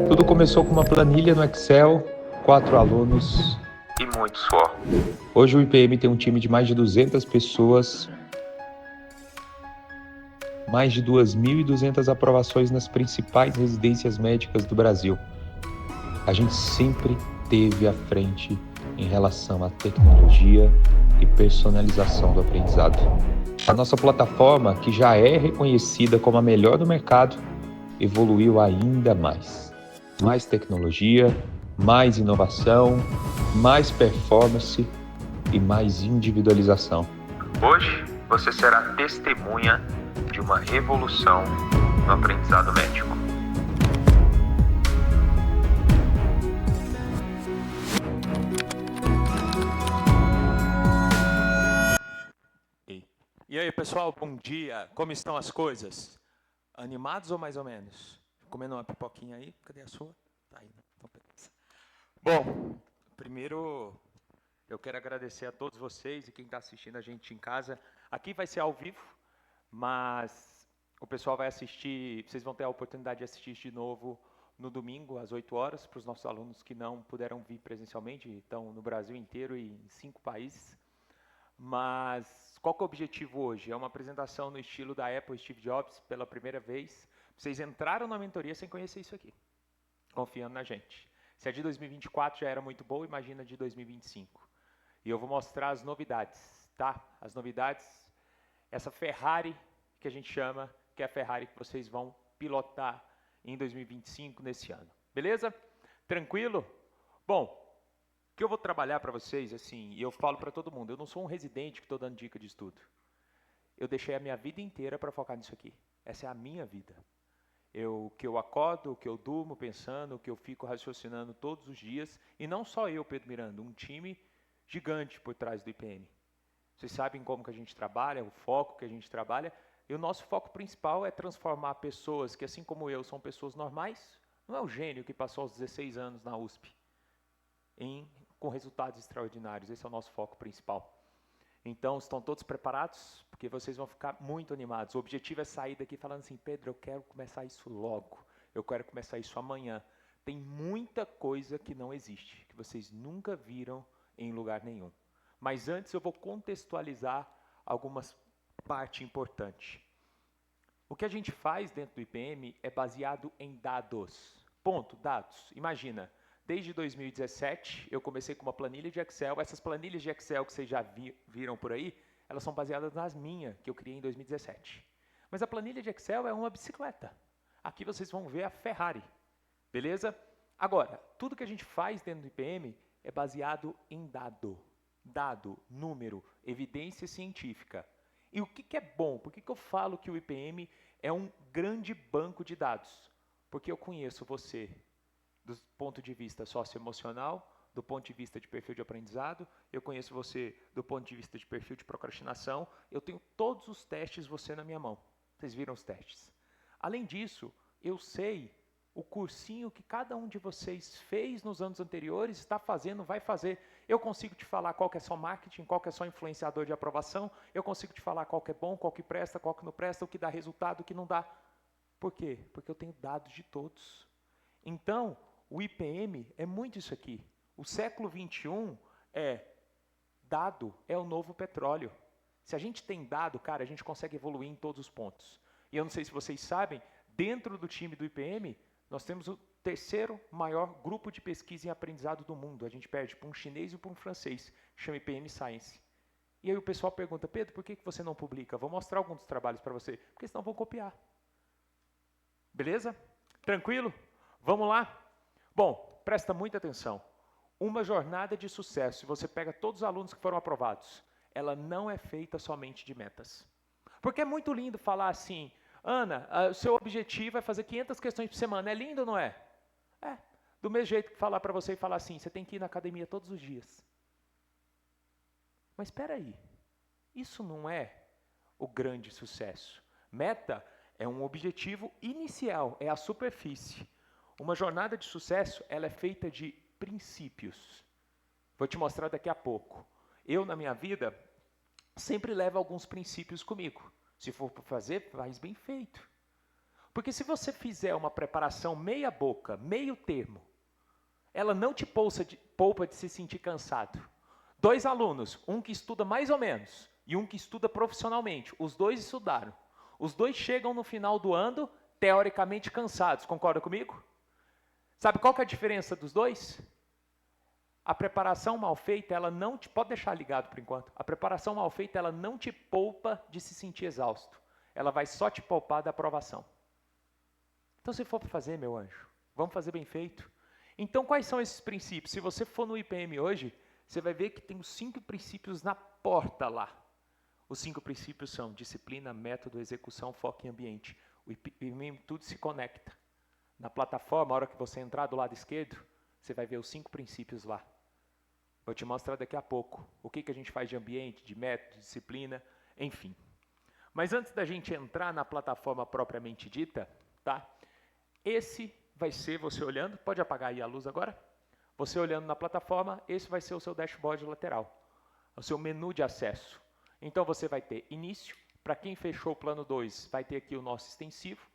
Tudo começou com uma planilha no Excel, 4 alunos e muito suor. Hoje o IPM tem um time de mais de 200 pessoas, mais de 2.200 aprovações nas principais residências médicas do Brasil. A gente sempre esteve à frente em relação à tecnologia e personalização do aprendizado. A nossa plataforma, que já é reconhecida como a melhor do mercado, evoluiu ainda mais. Mais tecnologia, mais inovação, mais performance e mais individualização. Hoje, você será testemunha de uma revolução no aprendizado médico. E aí, pessoal, bom dia. Como estão as coisas? Animados ou mais ou menos? Comendo uma pipoquinha aí? Cadê a sua? Tá aí, né? Então, beleza. Bom, primeiro eu quero agradecer a todos vocês e quem está assistindo a gente em casa. Aqui vai ser ao vivo, mas o pessoal vai assistir, vocês vão ter a oportunidade de assistir de novo no domingo, às 8 horas, para os nossos alunos que não puderam vir presencialmente, estão no Brasil inteiro e em 5 países. Mas qual que é o objetivo hoje? É uma apresentação no estilo da Apple Steve Jobs pela primeira vez. Vocês entraram na mentoria sem conhecer isso aqui, confiando na gente. Se a de 2024 já era muito boa, imagina a de 2025. E eu vou mostrar as novidades, tá? As novidades, essa Ferrari que a gente chama, que é a Ferrari que vocês vão pilotar em 2025, nesse ano. Beleza? Tranquilo? Bom, o que eu vou trabalhar para vocês, assim, e eu falo para todo mundo, eu não sou um residente que estou dando dica de estudo. Eu deixei a minha vida inteira para focar nisso aqui. Essa é a minha vida. Que eu acordo, o que eu durmo pensando, o que eu fico raciocinando todos os dias, e não só eu, Pedro Miranda, um time gigante por trás do IPM. Vocês sabem como que a gente trabalha, o foco que a gente trabalha, e o nosso foco principal é transformar pessoas que, assim como eu, são pessoas normais, não é o gênio que passou aos 16 anos na USP, com resultados extraordinários. Esse é o nosso foco principal. Então, estão todos preparados? Porque vocês vão ficar muito animados. O objetivo é sair daqui falando assim, Pedro, eu quero começar isso logo. Eu quero começar isso amanhã. Tem muita coisa que não existe, que vocês nunca viram em lugar nenhum. Mas antes eu vou contextualizar algumas partes importantes. O que a gente faz dentro do IPM é baseado em dados. Ponto, dados. Imagina, desde 2017 eu comecei com uma planilha de Excel. Essas planilhas de Excel que vocês já viram por aí, elas são baseadas nas minhas, que eu criei em 2017. Mas a planilha de Excel é uma bicicleta. Aqui vocês vão ver a Ferrari. Beleza? Agora, tudo que a gente faz dentro do IPM é baseado em dado. Dado, número, evidência científica. E o que é bom? Por que eu falo que o IPM é um grande banco de dados? Porque eu conheço você do ponto de vista socioemocional, do ponto de vista de perfil de aprendizado, eu conheço você do ponto de vista de perfil de procrastinação, eu tenho todos os testes você na minha mão. Vocês viram os testes. Além disso, eu sei o cursinho que cada um de vocês fez nos anos anteriores, está fazendo, vai fazer. Eu consigo te falar qual que é só marketing, qual que é só influenciador de aprovação, eu consigo te falar qual que é bom, qual que presta, qual que não presta, o que dá resultado, o que não dá. Por quê? Porque eu tenho dados de todos. Então, o IPM é muito isso aqui. O século XXI dado é o novo petróleo. Se a gente tem dado, cara, a gente consegue evoluir em todos os pontos. E eu não sei se vocês sabem, dentro do time do IPM, nós temos o terceiro maior grupo de pesquisa em aprendizado do mundo. A gente perde para um chinês e para um francês, que chama IPM Science. E aí o pessoal pergunta, Pedro, por que você não publica? Vou mostrar alguns dos trabalhos para você, porque senão vão copiar. Beleza? Tranquilo? Vamos lá? Bom, presta muita atenção. Uma jornada de sucesso, se você pega todos os alunos que foram aprovados, ela não é feita somente de metas. Porque é muito lindo falar assim, Ana, o seu objetivo é fazer 500 questões por semana. É lindo ou não é? É. Do mesmo jeito que falar para você e falar assim, você tem que ir na academia todos os dias. Mas espera aí, isso não é o grande sucesso. Meta é um objetivo inicial, é a superfície. Uma jornada de sucesso, ela é feita de princípios. Vou te mostrar daqui a pouco. Eu, na minha vida, sempre levo alguns princípios comigo. Se for para fazer, faz bem feito. Porque se você fizer uma preparação meia boca, meio termo, ela não te poupa de se sentir cansado. 2 alunos, um que estuda mais ou menos e um que estuda profissionalmente, os 2 estudaram. Os 2 chegam no final do ano, teoricamente cansados, concorda comigo? Sabe qual que é a diferença dos 2? A preparação mal feita, ela não te... Pode deixar ligado por enquanto. A preparação mal feita, ela não te poupa de se sentir exausto. Ela vai só te poupar da aprovação. Então, se for para fazer, meu anjo, vamos fazer bem feito. Então, quais são esses princípios? Se você for no IPM hoje, você vai ver que tem os 5 princípios na porta lá. Os 5 princípios são disciplina, método, execução, foco e ambiente. O IPM tudo se conecta. Na plataforma, a hora que você entrar do lado esquerdo, você vai ver os 5 princípios lá. Vou te mostrar daqui a pouco o que a gente faz de ambiente, de método, de disciplina, enfim. Mas antes da gente entrar na plataforma propriamente dita, tá? Esse vai ser você olhando, pode apagar aí a luz agora? Você olhando na plataforma, esse vai ser o seu dashboard lateral, o seu menu de acesso. Então você vai ter início, para quem fechou o plano 2, vai ter aqui o nosso extensivo,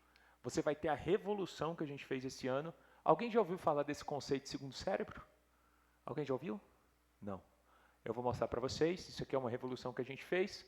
você vai ter a revolução que a gente fez esse ano. Alguém já ouviu falar desse conceito de segundo cérebro? Alguém já ouviu? Não. Eu vou mostrar para vocês, isso aqui é uma revolução que a gente fez.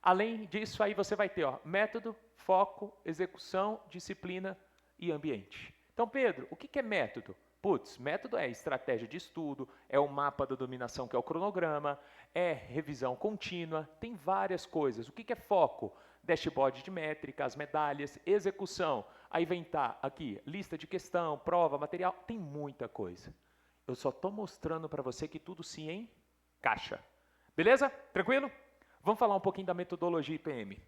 Além disso, aí você vai ter método, foco, execução, disciplina e ambiente. Então, Pedro, o que é método? Putz, método é estratégia de estudo, é o mapa da dominação, que é o cronograma, é revisão contínua, tem várias coisas. O que é foco? Dashboard de métrica, as medalhas, execução, Aí vem aqui, lista de questão, prova, material, tem muita coisa. Eu só estou mostrando para você que tudo se encaixa. Beleza? Tranquilo? Vamos falar um pouquinho da metodologia IPM.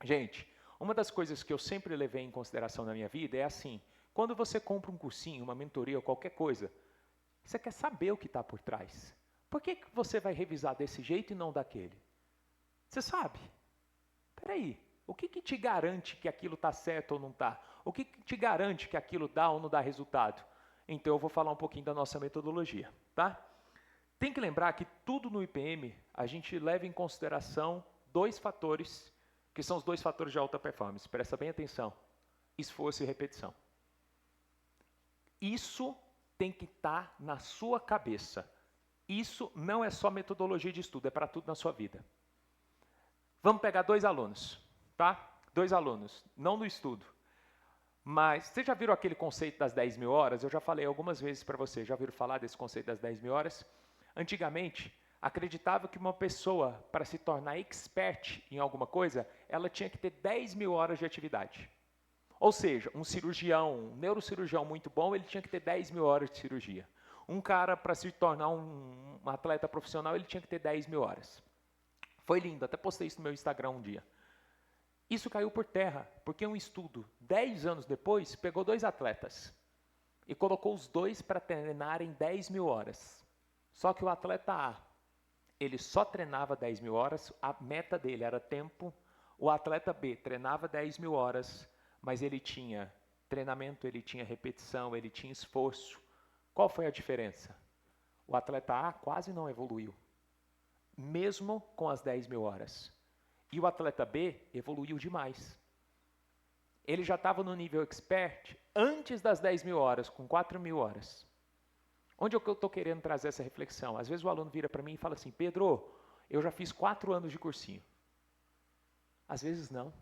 Gente, uma das coisas que eu sempre levei em consideração na minha vida é assim, quando você compra um cursinho, uma mentoria ou qualquer coisa, você quer saber o que está por trás. Por que você vai revisar desse jeito e não daquele? Você sabe? Espera aí, o que te garante que aquilo está certo ou não está? O que te garante que aquilo dá ou não dá resultado? Então eu vou falar um pouquinho da nossa metodologia, tá? Tem que lembrar que tudo no IPM a gente leva em consideração 2 fatores, que são os 2 fatores de alta performance. Presta bem atenção. Esforço e repetição. Isso tem que estar na sua cabeça. Isso não é só metodologia de estudo, é para tudo na sua vida. Vamos pegar 2 alunos, tá? 2 alunos, não no estudo. Mas, vocês já viram aquele conceito das 10.000 horas? Eu já falei algumas vezes para vocês, já ouviram falar desse conceito das 10.000 horas? Antigamente, acreditava que uma pessoa, para se tornar expert em alguma coisa, ela tinha que ter 10.000 horas de atividade. Ou seja, um cirurgião, um neurocirurgião muito bom, ele tinha que ter 10.000 horas de cirurgia. Um cara, para se tornar um atleta profissional, ele tinha que ter 10.000 horas. Foi lindo, até postei isso no meu Instagram um dia. Isso caiu por terra, porque um estudo, 10 anos depois, pegou 2 atletas e colocou os 2 para treinarem 10.000 horas. Só que o atleta A, ele só treinava 10.000 horas, a meta dele era tempo. O atleta B treinava 10.000 horas, mas ele tinha treinamento, ele tinha repetição, ele tinha esforço. Qual foi a diferença? O atleta A quase não evoluiu, mesmo com as 10.000 horas. E o atleta B evoluiu demais. Ele já estava no nível expert antes das 10.000 horas, com 4.000 horas. Onde é que eu estou querendo trazer essa reflexão? Às vezes o aluno vira para mim e fala assim, Pedro, eu já fiz 4 anos de cursinho. Às vezes não.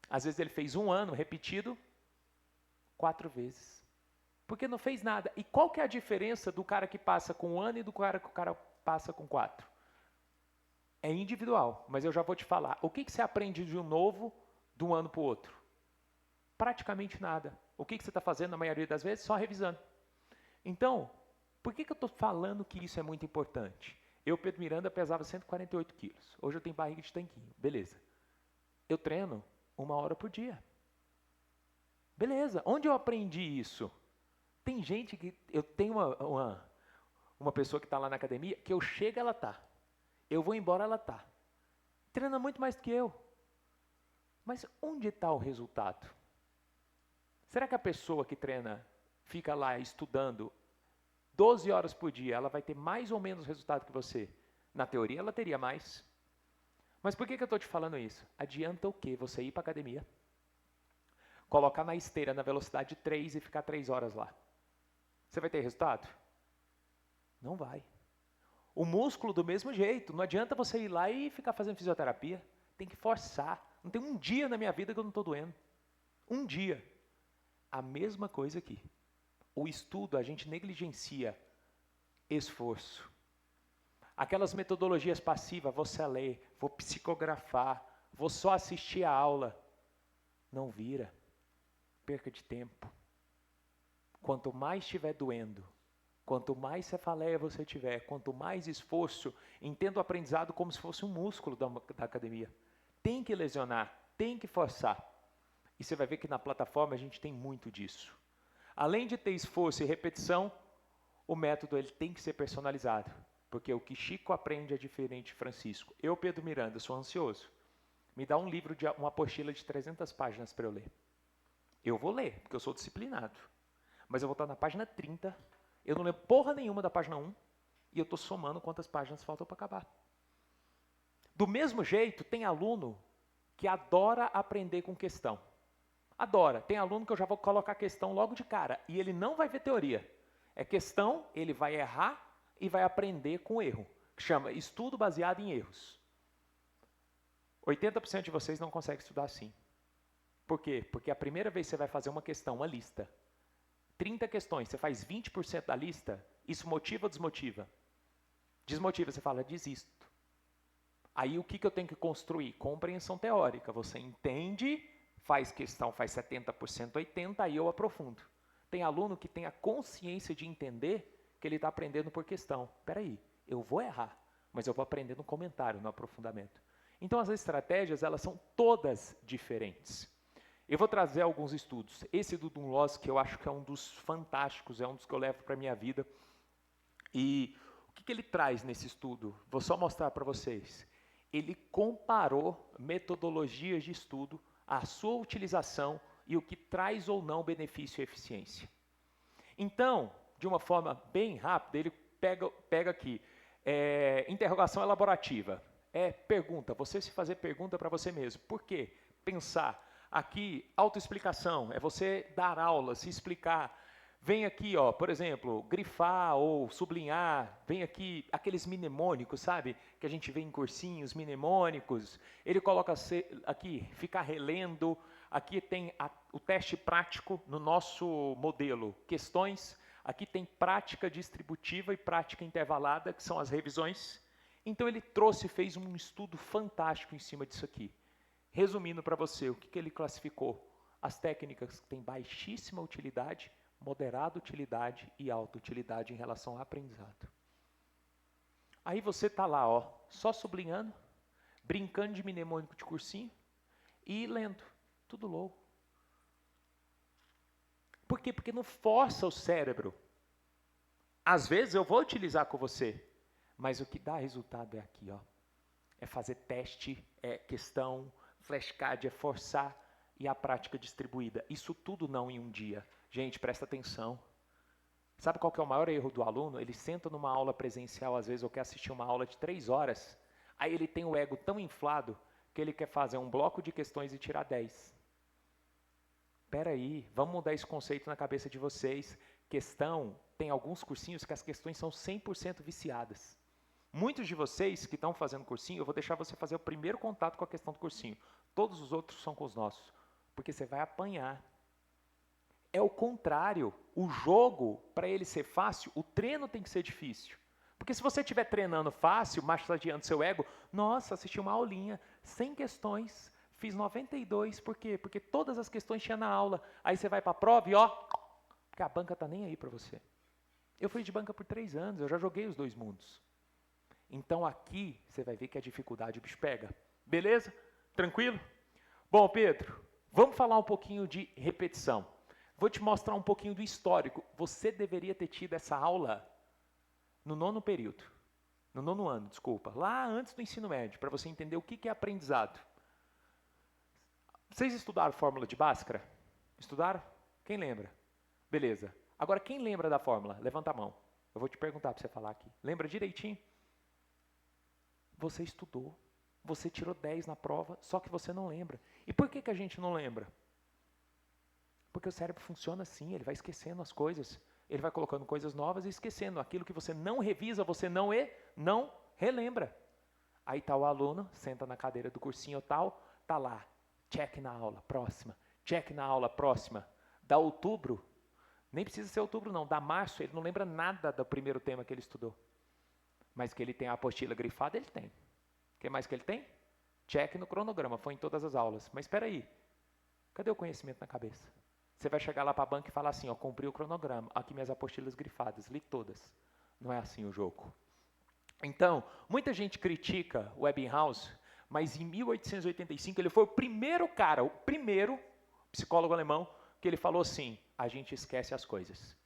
Às vezes ele fez 1 ano repetido 4 vezes. Porque não fez nada. E qual que é a diferença do cara que passa com 1 ano e do cara que o cara passa com 4? É individual, mas eu já vou te falar. O que você aprende de um novo de um ano para o outro? Praticamente nada. O que você está fazendo na maioria das vezes? Só revisando. Então, por que eu estou falando que isso é muito importante? Eu, Pedro Miranda, pesava 148 quilos. Hoje eu tenho barriga de tanquinho. Beleza. Eu treino 1 hora por dia. Beleza. Onde eu aprendi isso? Tem gente que... Eu tenho uma pessoa que está lá na academia, que eu chego, ela está. Eu vou embora, ela está. Treina muito mais do que eu. Mas onde está o resultado? Será que a pessoa que treina, fica lá estudando 12 horas por dia, ela vai ter mais ou menos resultado que você? Na teoria, ela teria mais. Mas por que eu estou te falando isso? Adianta o quê? Você ir para a academia, colocar na esteira na velocidade 3 e ficar 3 horas lá. Você vai ter resultado? Não vai. O músculo do mesmo jeito. Não adianta você ir lá e ficar fazendo fisioterapia. Tem que forçar. Não tem um dia na minha vida que eu não estou doendo. Um dia. A mesma coisa aqui. O estudo, a gente negligencia esforço. Aquelas metodologias passivas, vou só ler, vou psicografar, vou só assistir a aula. Não vira. Perca de tempo. Quanto mais estiver doendo, quanto mais cefaleia você tiver, quanto mais esforço, entenda o aprendizado como se fosse um músculo da academia. Tem que lesionar, tem que forçar. E você vai ver que na plataforma a gente tem muito disso. Além de ter esforço e repetição, o método ele tem que ser personalizado. Porque o que Chico aprende é diferente de Francisco. Eu, Pedro Miranda, sou ansioso. Me dá um livro, uma apostila de 300 páginas para eu ler. Eu vou ler, porque eu sou disciplinado. Mas eu vou estar na página 30, eu não lembro porra nenhuma da página 1, e eu estou somando quantas páginas faltam para acabar. Do mesmo jeito, tem aluno que adora aprender com questão. Adora. Tem aluno que eu já vou colocar questão logo de cara, e ele não vai ver teoria. É questão, ele vai errar e vai aprender com erro, que chama estudo baseado em erros. 80% de vocês não conseguem estudar assim. Por quê? Porque a primeira vez que você vai fazer uma questão, uma lista, 30 questões, você faz 20% da lista, isso motiva ou desmotiva? Desmotiva, você fala, desisto. Aí o que eu tenho que construir? Compreensão teórica. Você entende, faz questão, faz 70%, 80%, aí eu aprofundo. Tem aluno que tem a consciência de entender que ele está aprendendo por questão. Espera aí, eu vou errar, mas eu vou aprender no comentário, no aprofundamento. Então as estratégias, elas são todas diferentes. Eu vou trazer alguns estudos. Esse do Dunlos, que eu acho que é um dos fantásticos, é um dos que eu levo para a minha vida. E o que ele traz nesse estudo? Vou só mostrar para vocês. Ele comparou metodologias de estudo, a sua utilização e o que traz ou não benefício e eficiência. Então, de uma forma bem rápida, ele pega aqui, interrogação elaborativa. Pergunta, você se fazer pergunta para você mesmo. Por quê? Pensar. Aqui, autoexplicação, é você dar aula, se explicar. Vem aqui, ó, por exemplo, grifar ou sublinhar, vem aqui aqueles mnemônicos, sabe? Que a gente vê em cursinhos, mnemônicos. Ele coloca aqui, ficar relendo. Aqui tem o teste prático no nosso modelo, questões. Aqui tem prática distributiva e prática intervalada, que são as revisões. Então ele fez um estudo fantástico em cima disso aqui. Resumindo para você, o que ele classificou? As técnicas que têm baixíssima utilidade, moderada utilidade e alta utilidade em relação ao aprendizado. Aí você está lá, ó, só sublinhando, brincando de mnemônico de cursinho e lendo, tudo louco. Por quê? Porque não força o cérebro. Às vezes eu vou utilizar com você, mas o que dá resultado é aqui, ó. É fazer teste, é questão, flashcard, é forçar e a prática distribuída. Isso tudo não em um dia. Gente, presta atenção. Sabe qual que é o maior erro do aluno? Ele senta numa aula presencial, às vezes, ou quer assistir uma aula de 3 horas, aí ele tem o ego tão inflado que ele quer fazer um bloco de questões e tirar 10. Espera aí, vamos mudar esse conceito na cabeça de vocês. Questão, tem alguns cursinhos que as questões são 100% viciadas. Muitos de vocês que estão fazendo cursinho, eu vou deixar você fazer o primeiro contato com a questão do cursinho. Todos os outros são com os nossos, porque você vai apanhar. É o contrário. O jogo, para ele ser fácil, o treino tem que ser difícil. Porque se você estiver treinando fácil, massageando seu ego, nossa, assisti uma aulinha, 100 questões, fiz 92, por quê? Porque todas as questões tinha na aula. Aí você vai para a prova e ó, porque a banca está nem aí para você. Eu fui de banca por 3 anos, eu já joguei os 2 mundos. Então aqui você vai ver que a dificuldade o bicho pega. Beleza? Tranquilo? Bom, Pedro, vamos falar um pouquinho de repetição. Vou te mostrar um pouquinho do histórico. Você deveria ter tido essa aula no 9º período. No 9º ano, desculpa. Lá antes do ensino médio, para você entender o que é aprendizado. Vocês estudaram fórmula de Bhaskara? Estudaram? Quem lembra? Beleza. Agora, quem lembra da fórmula? Levanta a mão. Eu vou te perguntar para você falar aqui. Lembra direitinho? Você estudou. Você tirou 10 na prova, só que você não lembra. E por que a gente não lembra? Porque o cérebro funciona assim, ele vai esquecendo as coisas. Ele vai colocando coisas novas e esquecendo. Aquilo que você não revisa, você não relembra. Aí está o aluno, senta na cadeira do cursinho tal, está lá, check na aula, próxima, check na aula, próxima. Da outubro, nem precisa ser outubro não, da março, ele não lembra nada do primeiro tema que ele estudou. Mas que ele tem a apostila grifada, ele tem. O que mais que ele tem? Check no cronograma, foi em todas as aulas. Mas espera aí, cadê o conhecimento na cabeça? Você vai chegar lá para a banca e falar assim, ó, cumpri o cronograma, aqui minhas apostilas grifadas, li todas. Não é assim o jogo. Então, muita gente critica o Ebbinghaus, mas em 1885 ele foi o primeiro cara, o primeiro psicólogo alemão, que ele falou assim, a gente esquece as coisas.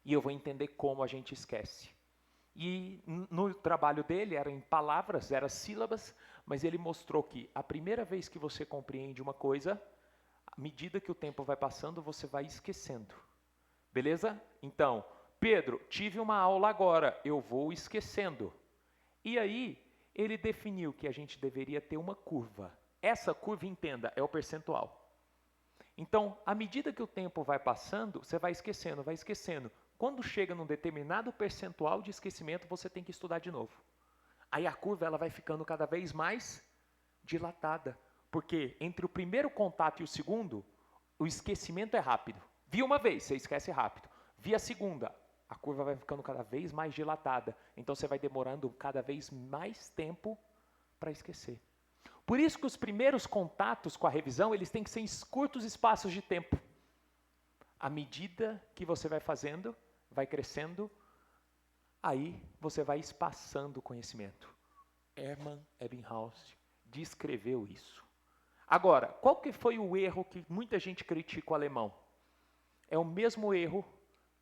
E eu vou entender como a gente esquece. E no trabalho dele, era em palavras, era sílabas, mas ele mostrou que a primeira vez que você compreende uma coisa, à medida que o tempo vai passando, você vai esquecendo. Beleza? Então, Pedro, tive uma aula agora, eu vou esquecendo. E aí, ele definiu que a gente deveria ter uma curva. Essa curva, entenda, é o percentual. Então, à medida que o tempo vai passando, você vai esquecendo, vai esquecendo. Quando chega num determinado percentual de esquecimento, você tem que estudar de novo. Aí a curva ela vai ficando cada vez mais dilatada. Porque entre o primeiro contato e o segundo, o esquecimento é rápido. Vi uma vez, você esquece rápido. Vi a segunda, a curva vai ficando cada vez mais dilatada. Então você vai demorando cada vez mais tempo para esquecer. Por isso que os primeiros contatos com a revisão, eles têm que ser em curtos espaços de tempo. À medida que você vai fazendo, vai crescendo, aí você vai espaçando o conhecimento. Hermann Ebbinghaus descreveu isso. Agora, qual que foi o erro que muita gente critica o alemão? É o mesmo erro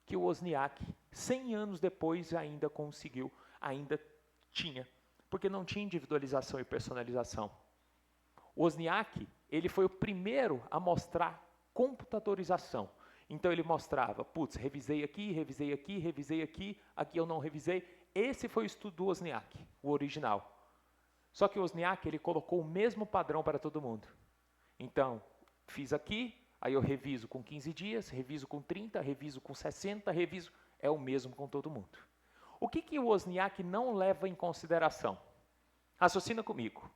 que o Wozniak, 100 anos depois, ainda conseguiu, ainda tinha. Porque não tinha individualização e personalização. O Wozniak, ele foi o primeiro a mostrar computadorização. Então ele mostrava, putz, revisei aqui, revisei aqui, revisei aqui, aqui eu não revisei. Esse foi o estudo do Wozniak, o original. Só que o Wozniak, ele colocou o mesmo padrão para todo mundo. Então, fiz aqui, aí eu reviso com 15 dias, reviso com 30, reviso com 60, reviso... É o mesmo com todo mundo. O que o Wozniak não leva em consideração? Raciocina comigo.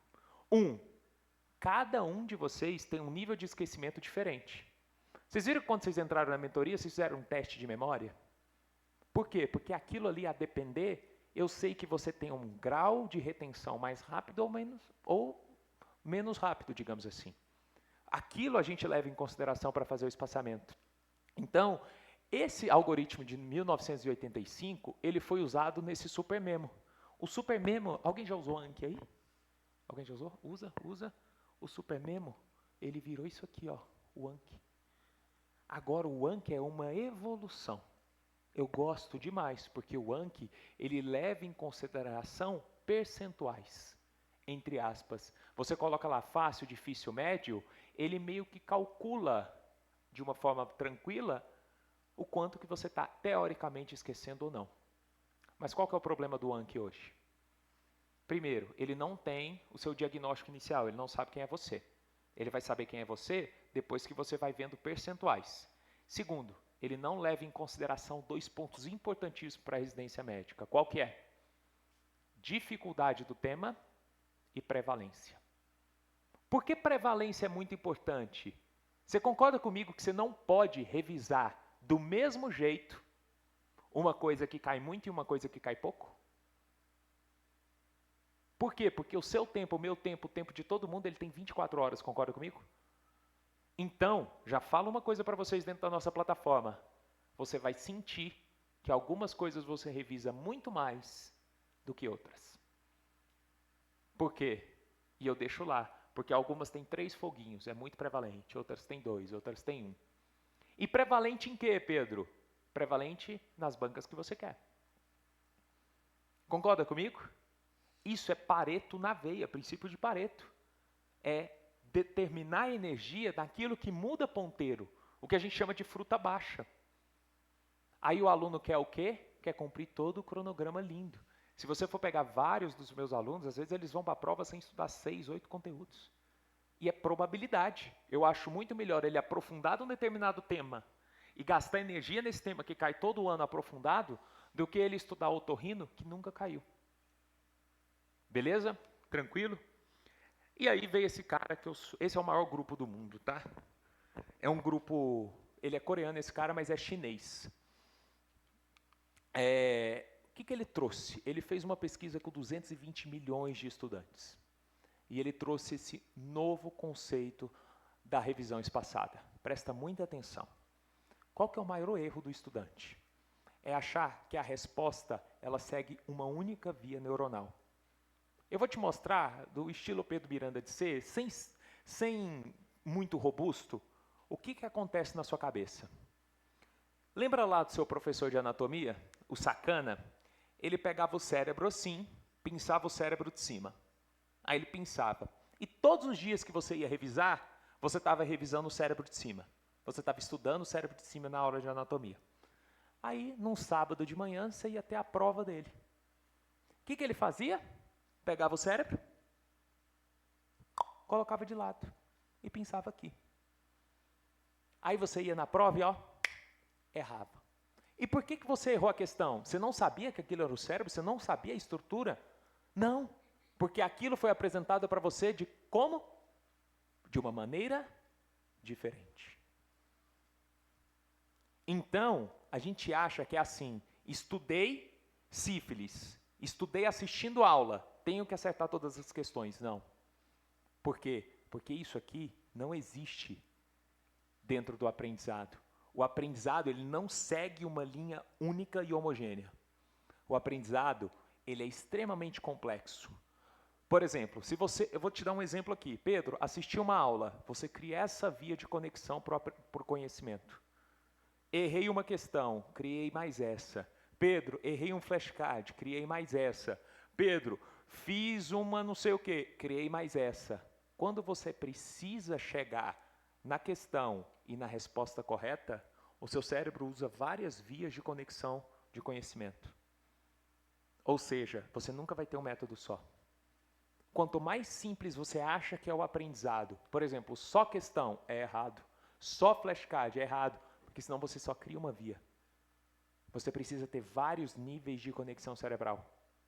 Cada um de vocês tem um nível de esquecimento diferente. Vocês viram que quando vocês entraram na mentoria, vocês fizeram um teste de memória? Por quê? Porque aquilo ali, a depender, eu sei que você tem um grau de retenção mais rápido ou menos rápido, digamos assim. Aquilo a gente leva em consideração para fazer o espaçamento. Então, esse algoritmo de 1985, ele foi usado nesse supermemo. O supermemo, alguém já usou Anki aí? Alguém já usou? Usa. O supermemo, ele virou isso aqui, ó, o Anki. Agora o Anki é uma evolução. Eu gosto demais, porque o Anki, ele leva em consideração percentuais, entre aspas. Você coloca lá fácil, difícil, médio, ele meio que calcula de uma forma tranquila o quanto que você está teoricamente esquecendo ou não. Mas qual que é o problema do Anki hoje? Primeiro, ele não tem o seu diagnóstico inicial, ele não sabe quem é você. Ele vai saber quem é você depois que você vai vendo percentuais. Segundo, ele não leva em consideração 2 pontos importantíssimos para a residência médica. Qual que é? Dificuldade do tema e prevalência. Por que prevalência é muito importante? Você concorda comigo que você não pode revisar do mesmo jeito uma coisa que cai muito e uma coisa que cai pouco? Por quê? Porque o seu tempo, o meu tempo, o tempo de todo mundo, ele tem 24 horas, concorda comigo? Então, já falo uma coisa para vocês dentro da nossa plataforma. Você vai sentir que algumas coisas você revisa muito mais do que outras. Por quê? E eu deixo lá, porque algumas têm 3 foguinhos, é muito prevalente, outras têm 2, outras têm 1. E prevalente em quê, Pedro? Prevalente nas bancas que você quer. Concorda comigo? Isso é Pareto na veia, princípio de Pareto. É determinar a energia daquilo que muda ponteiro, o que a gente chama de fruta baixa. Aí o aluno quer o quê? Quer cumprir todo o cronograma lindo. Se você for pegar vários dos meus alunos, às vezes eles vão para a prova sem estudar 6, 8 conteúdos. E é probabilidade. Eu acho muito melhor ele aprofundar um determinado tema e gastar energia nesse tema que cai todo ano aprofundado, do que ele estudar otorrino que nunca caiu. Beleza? Tranquilo? E aí veio esse cara, esse é o maior grupo do mundo, tá? É um grupo, ele é coreano esse cara, mas é chinês. O que ele trouxe? Ele fez uma pesquisa com 220 milhões de estudantes. E ele trouxe esse novo conceito da revisão espaçada. Presta muita atenção. Qual que é o maior erro do estudante? É achar que a resposta, ela segue uma única via neuronal. Eu vou te mostrar, do estilo Pedro Miranda de ser, sem muito robusto, o que acontece na sua cabeça. Lembra lá do seu professor de anatomia, o sacana? Ele pegava o cérebro assim, pinçava o cérebro de cima. Aí ele pinçava. E todos os dias que você ia revisar, você estava revisando o cérebro de cima. Você estava estudando o cérebro de cima na aula de anatomia. Aí, num sábado de manhã, você ia ter a prova dele. O que ele fazia? Pegava o cérebro, colocava de lado e pinçava aqui. Aí você ia na prova e errava. E por que você errou a questão? Você não sabia que aquilo era o cérebro? Você não sabia a estrutura? Não, porque aquilo foi apresentado para você de como? De uma maneira diferente. Então, a gente acha que é assim, estudei sífilis, estudei assistindo aula, tenho que acertar todas as questões. Não. Por quê? Porque isso aqui não existe dentro do aprendizado. O aprendizado, ele não segue uma linha única e homogênea. O aprendizado, ele é extremamente complexo. Por exemplo, eu vou te dar um exemplo aqui. Pedro, assistiu uma aula, você cria essa via de conexão por conhecimento. Errei uma questão, criei mais essa. Pedro, errei um flashcard, criei mais essa. Pedro, fiz uma não sei o quê, criei mais essa. Quando você precisa chegar na questão e na resposta correta, o seu cérebro usa várias vias de conexão de conhecimento. Ou seja, você nunca vai ter um método só. Quanto mais simples você acha que é o aprendizado, por exemplo, só questão é errado, só flashcard é errado, porque senão você só cria uma via. Você precisa ter vários níveis de conexão cerebral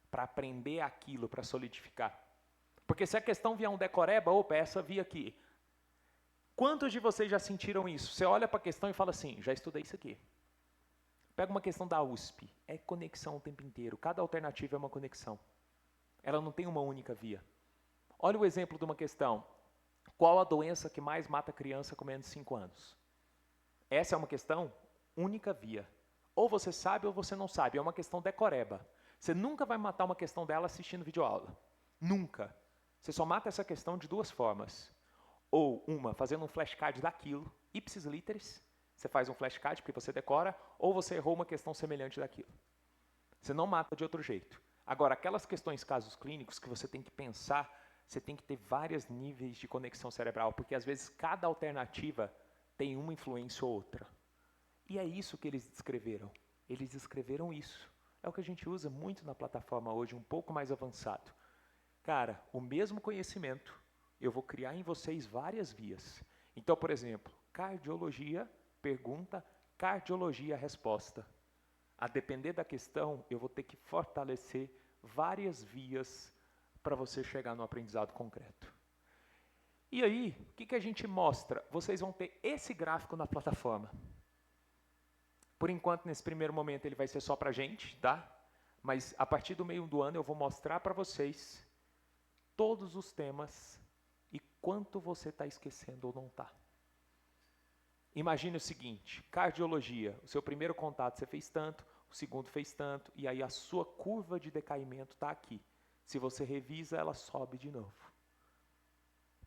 para aprender aquilo, para solidificar. Porque se a questão vier um decoreba, opa, essa via aqui. Quantos de vocês já sentiram isso? Você olha para a questão e fala assim, já estudei isso aqui. Pega uma questão da USP, é conexão o tempo inteiro, cada alternativa é uma conexão. Ela não tem uma única via. Olha o exemplo de uma questão. Qual a doença que mais mata criança com menos de 5 anos? Essa é uma questão única via. Ou você sabe ou você não sabe, é uma questão decoreba. Você nunca vai matar uma questão dela assistindo videoaula. Nunca. Você só mata essa questão de duas formas. Ou uma, fazendo um flashcard daquilo, ipsis literis, você faz um flashcard porque você decora, ou você errou uma questão semelhante daquilo. Você não mata de outro jeito. Agora, aquelas questões, casos clínicos, que você tem que pensar, você tem que ter vários níveis de conexão cerebral, porque às vezes cada alternativa tem uma influência ou outra. E é isso que eles descreveram. Eles descreveram isso. É o que a gente usa muito na plataforma hoje, um pouco mais avançado. Cara, o mesmo conhecimento, eu vou criar em vocês várias vias. Então, por exemplo, cardiologia, pergunta, cardiologia, resposta. A depender da questão, eu vou ter que fortalecer várias vias para você chegar no aprendizado concreto. E aí, o que a gente mostra? Vocês vão ter esse gráfico na plataforma. Por enquanto, nesse primeiro momento, ele vai ser só para a gente, tá? Mas a partir do meio do ano eu vou mostrar para vocês todos os temas e quanto você está esquecendo ou não está. Imagine o seguinte, cardiologia, o seu primeiro contato você fez tanto, o segundo fez tanto, e aí a sua curva de decaimento está aqui. Se você revisa, ela sobe de novo.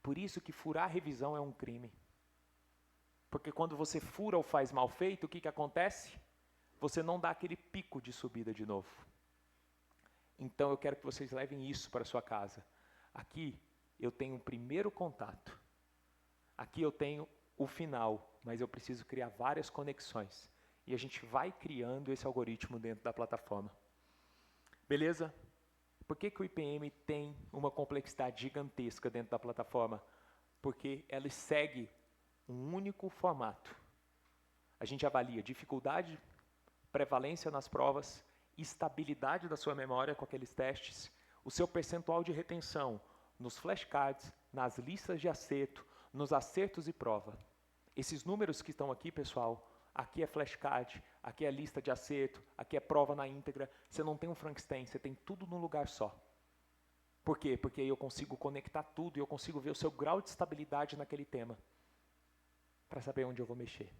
Por isso que furar a revisão é um crime. Porque quando você fura ou faz mal feito, o que acontece? Você não dá aquele pico de subida de novo. Então eu quero que vocês levem isso para a sua casa. Aqui eu tenho o primeiro contato. Aqui eu tenho o final, mas eu preciso criar várias conexões. E a gente vai criando esse algoritmo dentro da plataforma. Beleza? Por que o IPM tem uma complexidade gigantesca dentro da plataforma? Porque ela segue um único formato. A gente avalia dificuldade, prevalência nas provas, estabilidade da sua memória com aqueles testes, o seu percentual de retenção nos flashcards, nas listas de acerto, nos acertos e prova. Esses números que estão aqui, pessoal, aqui é flashcard, aqui é lista de acerto, aqui é prova na íntegra. Você não tem um Frankenstein, você tem tudo num lugar só. Por quê? Porque aí eu consigo conectar tudo e eu consigo ver o seu grau de estabilidade naquele tema, para saber onde eu vou mexer.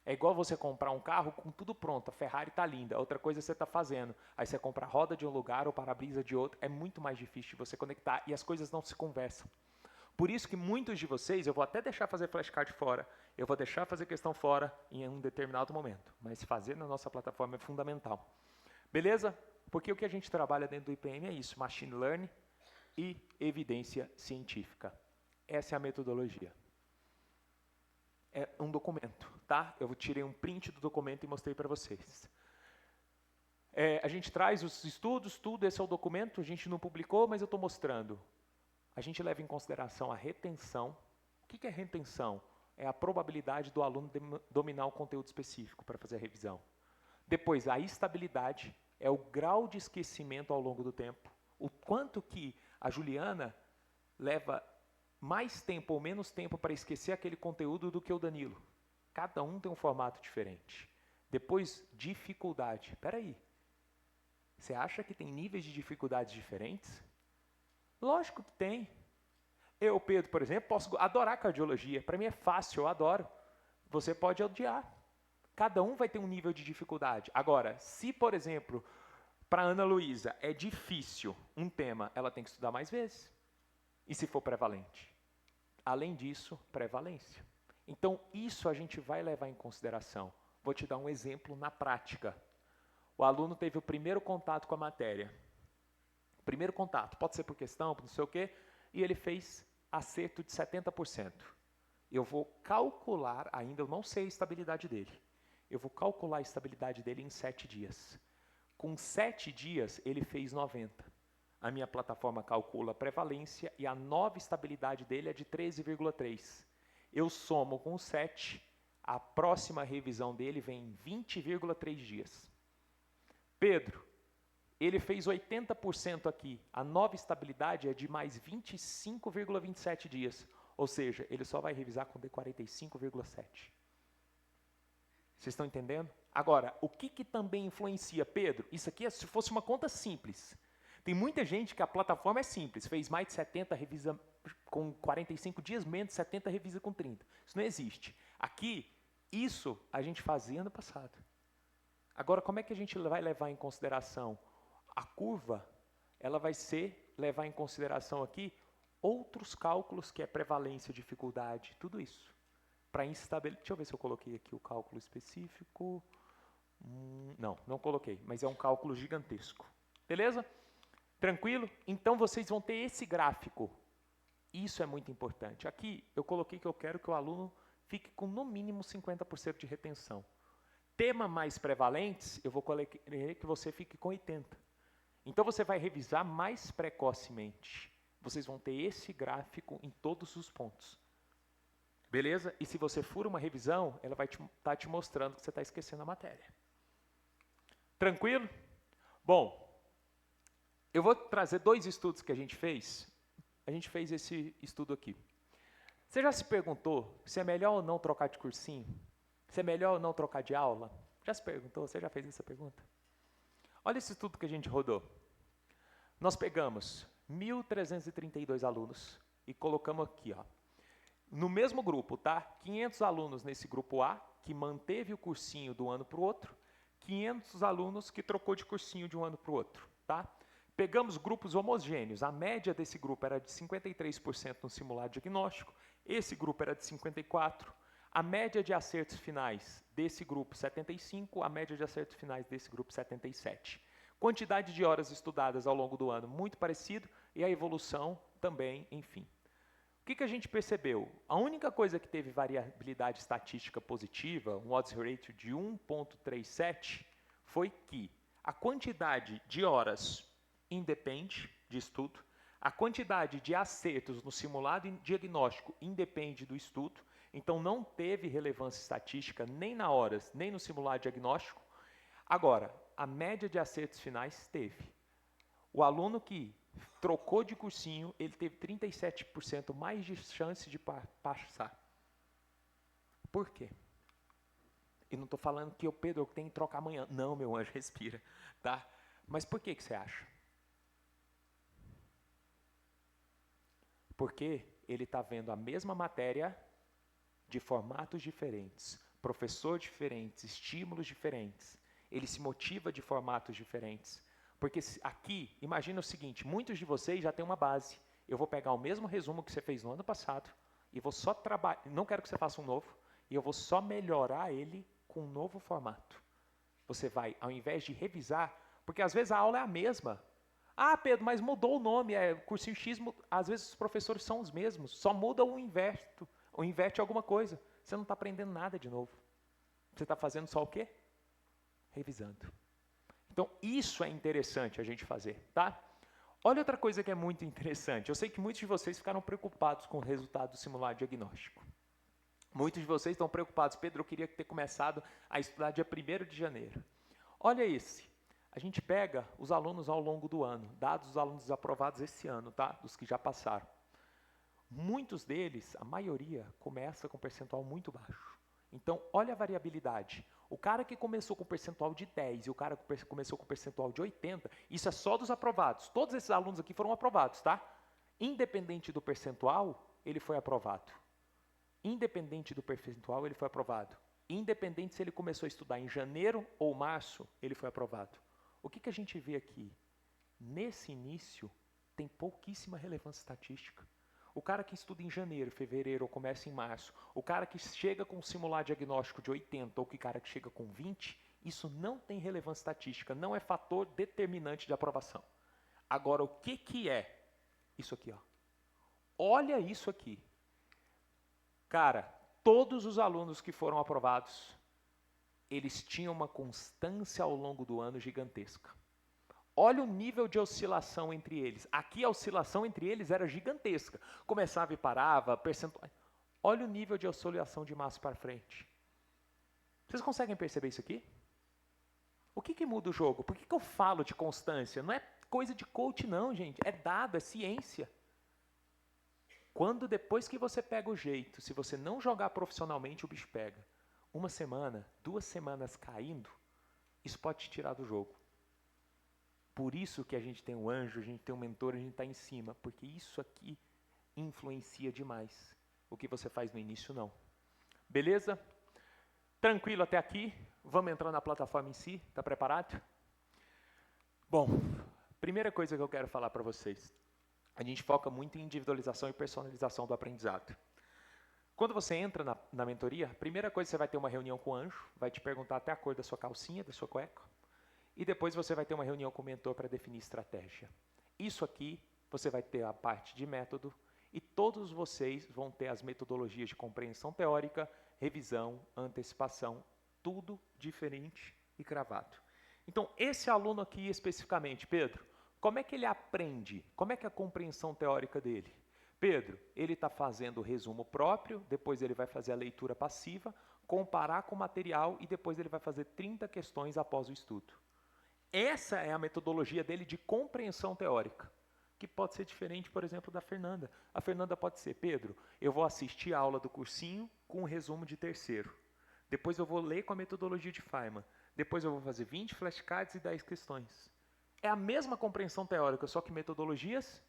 É igual você comprar um carro com tudo pronto, a Ferrari está linda, outra coisa você está fazendo. Aí você compra a roda de um lugar ou para-brisa de outro, é muito mais difícil de você conectar e as coisas não se conversam. Por isso que muitos de vocês, eu vou até deixar fazer flashcard fora, eu vou deixar fazer questão fora em um determinado momento, mas fazer na nossa plataforma é fundamental. Beleza? Porque o que a gente trabalha dentro do IPM é isso, machine learning e evidência científica. Essa é a metodologia. É um documento, tá? Eu tirei um print do documento e mostrei para vocês. A gente traz os estudos, tudo, esse é o documento, a gente não publicou, mas eu estou mostrando. A gente leva em consideração a retenção. O que é retenção? É a probabilidade do aluno dominar o conteúdo específico para fazer a revisão. Depois, a estabilidade é o grau de esquecimento ao longo do tempo. O quanto que a Juliana leva mais tempo ou menos tempo para esquecer aquele conteúdo do que o Danilo. Cada um tem um formato diferente. Depois, dificuldade. Espera aí. Você acha que tem níveis de dificuldades diferentes? Lógico que tem. Eu, Pedro, por exemplo, posso adorar cardiologia. Para mim é fácil, eu adoro. Você pode odiar. Cada um vai ter um nível de dificuldade. Agora, se, por exemplo, para Ana Luísa é difícil um tema, ela tem que estudar mais vezes. E se for prevalente? Além disso, prevalência. Então, isso a gente vai levar em consideração. Vou te dar um exemplo na prática. O aluno teve o primeiro contato com a matéria. Primeiro contato, pode ser por questão, por não sei o quê, e ele fez acerto de 70%. Eu vou calcular, ainda eu não sei a estabilidade dele, eu vou calcular a estabilidade dele em 7 dias. Com 7 dias, ele fez 90. A minha plataforma calcula a prevalência e a nova estabilidade dele é de 13,3. Eu somo com 7, a próxima revisão dele vem em 20,3 dias. Pedro, ele fez 80% aqui, a nova estabilidade é de mais 25,27 dias, ou seja, ele só vai revisar com D45,7. Vocês estão entendendo? Agora, o que também influencia, Pedro? Isso aqui é se fosse uma conta simples. Tem muita gente que a plataforma é simples, fez mais de 70, revisa com 45 dias, menos de 70, revisa com 30. Isso não existe. Aqui, isso a gente fazia ano passado. Agora, como é que a gente vai levar em consideração? A curva, ela vai levar em consideração aqui outros cálculos, que é prevalência, dificuldade, tudo isso. Para instabilidade, deixa eu ver se eu coloquei aqui o cálculo específico. Não coloquei, mas é um cálculo gigantesco. Beleza? Tranquilo? Então, vocês vão ter esse gráfico. Isso é muito importante. Aqui, eu coloquei que eu quero que o aluno fique com, no mínimo, 50% de retenção. Tema mais prevalentes, eu vou querer que você fique com 80%. Então, você vai revisar mais precocemente. Vocês vão ter esse gráfico em todos os pontos. Beleza? E se você fura uma revisão, ela vai estar te mostrando que você está esquecendo a matéria. Tranquilo? Bom, eu vou trazer 2 estudos que a gente fez. A gente fez esse estudo aqui. Você já se perguntou se é melhor ou não trocar de cursinho? Se é melhor ou não trocar de aula? Já se perguntou? Você já fez essa pergunta? Olha esse estudo que a gente rodou. Nós pegamos 1.332 alunos e colocamos aqui, ó. No mesmo grupo, tá? 500 alunos nesse grupo A, que manteve o cursinho do ano para o outro, 500 alunos que trocou de cursinho de um ano para o outro, tá? Pegamos grupos homogêneos, a média desse grupo era de 53% no simulado diagnóstico, esse grupo era de 54%, a média de acertos finais desse grupo 75%, a média de acertos finais desse grupo 77%. Quantidade de horas estudadas ao longo do ano muito parecido e a evolução também, enfim. O que a gente percebeu? A única coisa que teve variabilidade estatística positiva, um odds ratio de 1,37, foi que a quantidade de horas independe de estudo, a quantidade de acertos no simulado diagnóstico independe do estudo, então não teve relevância estatística nem na horas, nem no simulado diagnóstico. Agora, a média de acertos finais teve. O aluno que trocou de cursinho, ele teve 37% mais de chance de passar. Por quê? E não estou falando que o Pedro tem que trocar amanhã. Não, meu anjo, respira. Tá? Mas por que você acha? Porque ele está vendo a mesma matéria de formatos diferentes, professor diferentes, estímulos diferentes. Ele se motiva de formatos diferentes. Porque aqui, imagina o seguinte, muitos de vocês já têm uma base. Eu vou pegar o mesmo resumo que você fez no ano passado e vou só trabalhar, não quero que você faça um novo, e eu vou só melhorar ele com um novo formato. Você vai, ao invés de revisar, porque às vezes a aula é a mesma. Ah, Pedro, mas mudou o nome, cursinho X, às vezes os professores são os mesmos, só muda o inverte alguma coisa. Você não está aprendendo nada de novo. Você está fazendo só o quê? Revisando. Então, isso é interessante a gente fazer, tá? Olha outra coisa que é muito interessante. Eu sei que muitos de vocês ficaram preocupados com o resultado do simulado diagnóstico. Muitos de vocês estão preocupados. Pedro, eu queria ter começado a estudar dia 1º de janeiro. Olha esse. A gente pega os alunos ao longo do ano, dados dos alunos aprovados esse ano, tá? Dos que já passaram. Muitos deles, a maioria, começa com percentual muito baixo. Então, olha a variabilidade. O cara que começou com percentual de 10 e o cara que começou com percentual de 80, isso é só dos aprovados. Todos esses alunos aqui foram aprovados, tá? Independente do percentual, ele foi aprovado. Independente do percentual, ele foi aprovado. Independente se ele começou a estudar em janeiro ou março, ele foi aprovado. O que a gente vê aqui? Nesse início, tem pouquíssima relevância estatística. O cara que estuda em janeiro, fevereiro ou começa em março, o cara que chega com um simulado diagnóstico de 80 ou o cara que chega com 20, isso não tem relevância estatística, não é fator determinante de aprovação. Agora, o que é? Isso aqui, ó. Olha isso aqui. Cara, todos os alunos que foram aprovados, eles tinham uma constância ao longo do ano gigantesca. Olha o nível de oscilação entre eles. Aqui a oscilação entre eles era gigantesca. Começava e parava, percentual. Olha o nível de oscilação de março para frente. Vocês conseguem perceber isso aqui? O que muda o jogo? Por que eu falo de constância? Não é coisa de coach não, gente. É dado, é ciência. Quando depois que você pega o jeito, se você não jogar profissionalmente, o bicho pega. 1 semana, 2 semanas caindo, isso pode te tirar do jogo. Por isso que a gente tem um anjo, a gente tem um mentor, a gente está em cima, porque isso aqui influencia demais. O que você faz no início, não. Beleza? Tranquilo até aqui? Vamos entrar na plataforma em si? Está preparado? Bom, primeira coisa que eu quero falar para vocês. A gente foca muito em individualização e personalização do aprendizado. Quando você entra na mentoria, a primeira coisa você vai ter uma reunião com o anjo, vai te perguntar até a cor da sua calcinha, da sua cueca, e depois você vai ter uma reunião com o mentor para definir estratégia. Isso aqui, você vai ter a parte de método, e todos vocês vão ter as metodologias de compreensão teórica, revisão, antecipação, tudo diferente e cravado. Então, esse aluno aqui especificamente, Pedro, como é que ele aprende? Como é que é a compreensão teórica dele? Pedro, ele está fazendo o resumo próprio, depois ele vai fazer a leitura passiva, comparar com o material e depois ele vai fazer 30 questões após o estudo. Essa é a metodologia dele de compreensão teórica, que pode ser diferente, por exemplo, da Fernanda. A Fernanda pode ser, Pedro, eu vou assistir a aula do cursinho com um resumo de terceiro. Depois eu vou ler com a metodologia de Feynman. Depois eu vou fazer 20 flashcards e 10 questões. É a mesma compreensão teórica, só que metodologias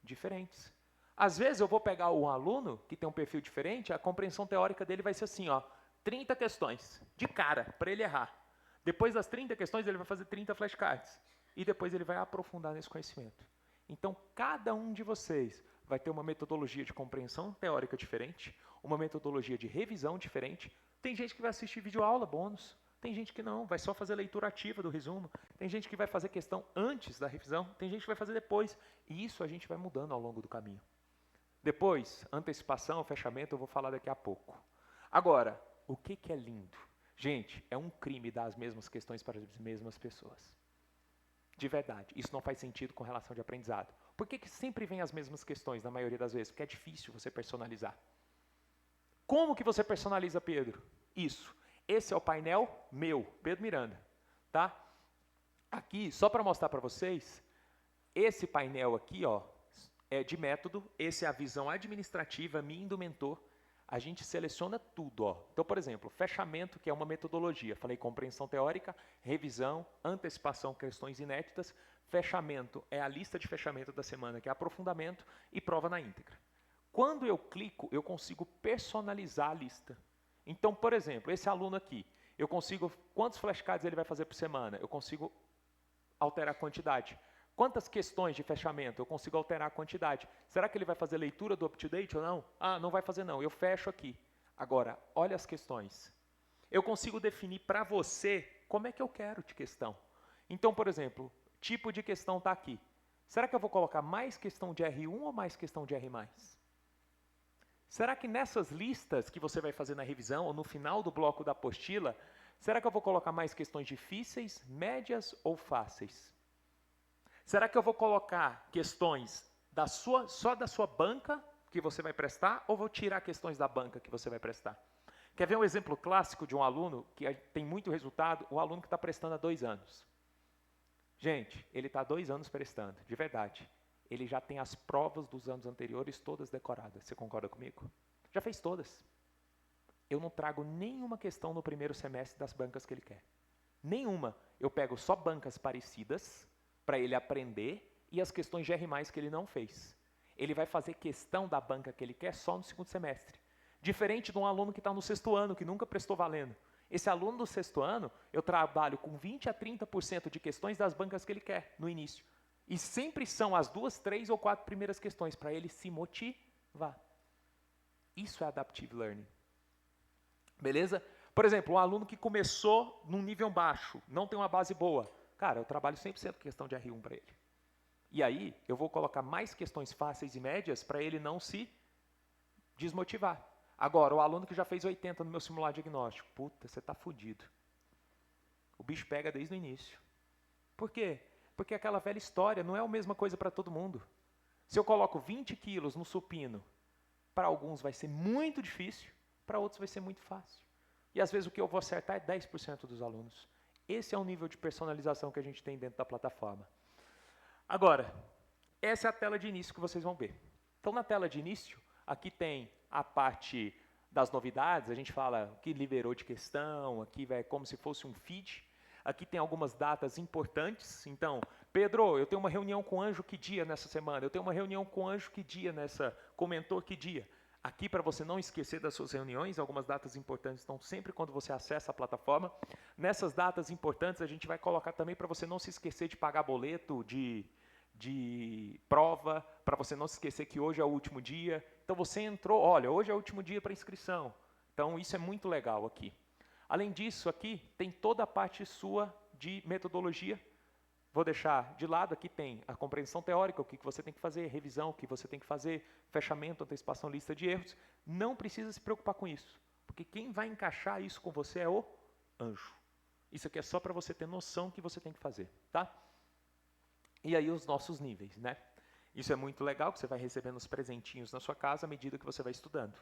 diferentes. Às vezes eu vou pegar um aluno que tem um perfil diferente, a compreensão teórica dele vai ser assim, ó, 30 questões, de cara, para ele errar. Depois das 30 questões ele vai fazer 30 flashcards. E depois ele vai aprofundar nesse conhecimento. Então, cada um de vocês vai ter uma metodologia de compreensão teórica diferente, uma metodologia de revisão diferente. Tem gente que vai assistir videoaula, bônus. Tem gente que não, vai só fazer leitura ativa do resumo. Tem gente que vai fazer questão antes da revisão. Tem gente que vai fazer depois. E isso a gente vai mudando ao longo do caminho. Depois, antecipação, fechamento, eu vou falar daqui a pouco. Agora, o que é lindo? Gente, é um crime dar as mesmas questões para as mesmas pessoas. De verdade, isso não faz sentido com relação de aprendizado. Por que sempre vem as mesmas questões, na maioria das vezes? Porque é difícil você personalizar. Como que você personaliza, Pedro? Isso. Esse é o painel meu, Pedro Miranda. Tá? Aqui, só para mostrar para vocês, esse painel aqui, ó, é de método, esse é a visão administrativa minha e do mentor. A gente seleciona tudo, ó. Então, por exemplo, fechamento, que é uma metodologia. Falei compreensão teórica, revisão, antecipação, questões inéditas. Fechamento é a lista de fechamento da semana, que é aprofundamento e prova na íntegra. Quando eu clico, eu consigo personalizar a lista. Então, por exemplo, esse aluno aqui, eu consigo, quantos flashcards ele vai fazer por semana? Eu consigo alterar a quantidade. Quantas questões de fechamento? Eu consigo alterar a quantidade. Será que ele vai fazer leitura do up-to-date ou não? Ah, não vai fazer não, eu fecho aqui. Agora, olha as questões. Eu consigo definir para você como é que eu quero de questão. Então, por exemplo, tipo de questão está aqui. Será que eu vou colocar mais questão de R1 ou mais questão de R+? Será que nessas listas que você vai fazer na revisão ou no final do bloco da apostila, será que eu vou colocar mais questões difíceis, médias ou fáceis? Será que eu vou colocar questões só da sua banca que você vai prestar ou vou tirar questões da banca que você vai prestar? Quer ver um exemplo clássico de um aluno que tem muito resultado? O aluno que está prestando há 2 anos. Gente, ele está há 2 anos prestando, de verdade. Ele já tem as provas dos anos anteriores todas decoradas. Você concorda comigo? Já fez todas. Eu não trago nenhuma questão no primeiro semestre das bancas que ele quer. Nenhuma. Eu pego só bancas parecidas para ele aprender e as questões de R+, que ele não fez. ele vai fazer questão da banca que ele quer só no segundo semestre. Diferente de um aluno que está no sexto ano, que nunca prestou valendo. Esse aluno do sexto ano, eu trabalho com 20 a 30% de questões das bancas que ele quer no início. E sempre são as 2, 3 ou 4 primeiras questões para ele se motivar. Isso é Adaptive Learning. Beleza? Por exemplo, um aluno que começou num nível baixo, não tem uma base boa. Cara, eu trabalho 100% questão de R1 para ele. E aí, eu vou colocar mais questões fáceis e médias para ele não se desmotivar. Agora, o aluno que já fez 80 no meu simulado diagnóstico, puta, você está fudido. O bicho pega desde o início. Por quê? Porque aquela velha história não é a mesma coisa para todo mundo. Se eu coloco 20 quilos no supino, para alguns vai ser muito difícil, para outros vai ser muito fácil. E às vezes o que eu vou acertar é 10% dos alunos. Esse é o nível de personalização que a gente tem dentro da plataforma. Agora, essa é a tela de início que vocês vão ver. Então, na tela de início, aqui tem a parte das novidades, a gente fala o que liberou de questão, aqui é como se fosse um feed. Aqui tem algumas datas importantes. Então, Pedro, eu tenho uma reunião com o Anjo que dia nessa semana? Eu tenho uma reunião com o Anjo que dia nessa? Com o mentor que dia? Aqui, para você não esquecer das suas reuniões, algumas datas importantes estão sempre quando você acessa a plataforma. Nessas datas importantes, a gente vai colocar também para você não se esquecer de pagar boleto, de prova, para você não se esquecer que hoje é o último dia. Então, você entrou, olha, hoje é o último dia para inscrição. Então, isso é muito legal aqui. Além disso, aqui tem toda a parte sua de metodologia. Vou deixar de lado, aqui tem a compreensão teórica, o que você tem que fazer, revisão, o que você tem que fazer, fechamento, antecipação, lista de erros. Não precisa se preocupar com isso, porque quem vai encaixar isso com você é o Anjo. Isso aqui é só para você ter noção que você tem que fazer, tá? E aí os nossos níveis, né? Isso é muito legal, que você vai recebendo os presentinhos na sua casa à medida que você vai estudando.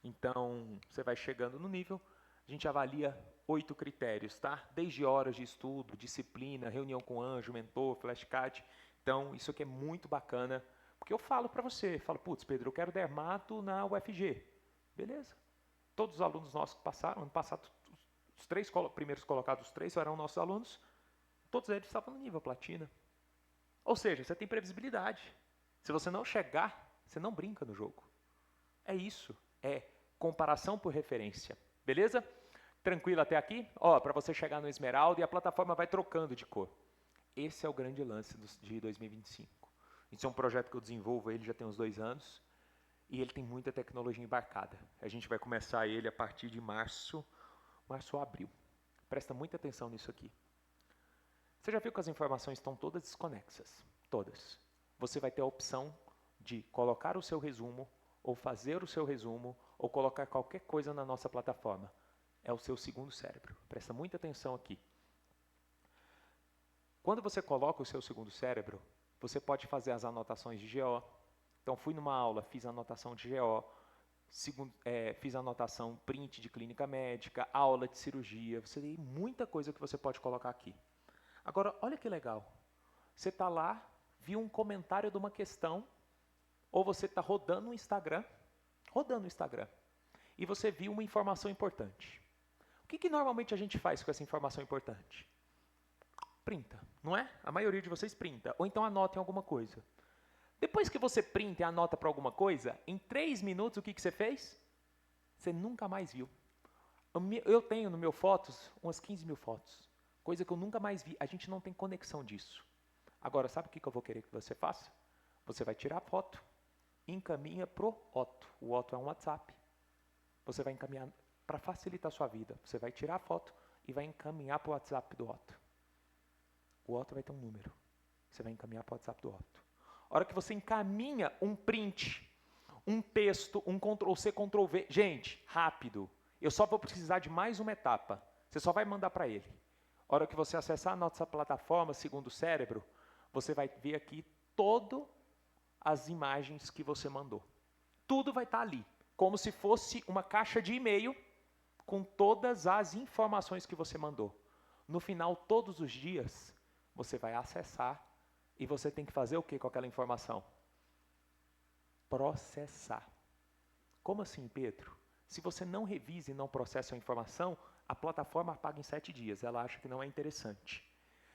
Então, você vai chegando no nível, a gente avalia 8 critérios, tá? Desde horas de estudo, disciplina, reunião com anjo, mentor, flashcard. Então, isso aqui é muito bacana, porque eu falo para você, falo, putz, Pedro, eu quero dermato na UFG. Beleza. Todos os alunos nossos que passaram, ano passado, os 3 primeiros colocados, os 3 eram nossos alunos, todos eles estavam no nível platina. Ou seja, você tem previsibilidade. Se você não chegar, você não brinca no jogo. É isso, é comparação por referência. Beleza? Tranquilo até aqui? Ó, para você chegar no Esmeralda e a plataforma vai trocando de cor. Esse é o grande lance de 2025. Isso é um projeto que eu desenvolvo, ele já tem uns 2 anos, e ele tem muita tecnologia embarcada. A gente vai começar ele a partir de março ou abril. Presta muita atenção nisso aqui. Você já viu que as informações estão todas desconexas? Todas. Você vai ter a opção de colocar o seu resumo, ou fazer o seu resumo, ou colocar qualquer coisa na nossa plataforma. É o seu segundo cérebro. Presta muita atenção aqui. Quando você coloca o seu segundo cérebro, você pode fazer as anotações de GO. Então, fui numa aula, fiz a anotação de GO, fiz a anotação print de clínica médica, aula de cirurgia. Você tem muita coisa que você pode colocar aqui. Agora, olha que legal. Você está lá, viu um comentário de uma questão, ou você está rodando o Instagram, e você viu uma informação importante. O que normalmente a gente faz com essa informação importante? Printa, não é? A maioria de vocês printa, ou então anota em alguma coisa. Depois que você printa e anota para alguma coisa, em 3 minutos o que você fez? Você nunca mais viu. Eu tenho no meu Fotos umas 15 mil fotos, coisa que eu nunca mais vi. A gente não tem conexão disso. Agora, sabe o que eu vou querer que você faça? Você vai tirar a foto, encaminha pro Otto. O Otto é um WhatsApp. Você vai encaminhar para facilitar a sua vida. Você vai tirar a foto e vai encaminhar para o WhatsApp do Otto. O Otto vai ter um número. Você vai encaminhar para o WhatsApp do Otto. A hora que você encaminha um print, um texto, um Ctrl+C, Ctrl+V. Gente, rápido. Eu só vou precisar de mais uma etapa. Você só vai mandar para ele. A hora que você acessar a nossa plataforma, segundo o cérebro, você vai ver aqui todas as imagens que você mandou. Tudo vai estar ali, como se fosse uma caixa de e-mail com todas as informações que você mandou. No final, todos os dias, você vai acessar e você tem que fazer o que com aquela informação? Processar. Como assim, Pedro? Se você não revisa e não processa a informação, a plataforma apaga em 7 dias. Ela acha que não é interessante.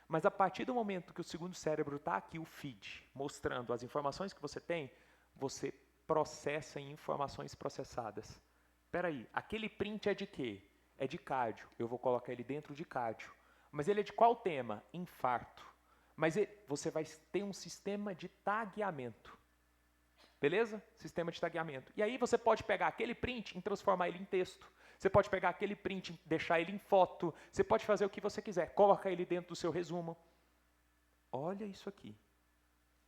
Mas a partir do momento que o segundo cérebro está aqui, o feed, mostrando as informações que você tem, você processa em informações processadas. Espera aí, aquele print é de quê? É de cardio. Eu vou colocar ele dentro de cardio. Mas ele é de qual tema? Infarto. Mas você vai ter um sistema de tagueamento. Beleza? Sistema de tagueamento. E aí você pode pegar aquele print e transformar ele em texto. Você pode pegar aquele print e deixar ele em foto. Você pode fazer o que você quiser. Colocar ele dentro do seu resumo. Olha isso aqui.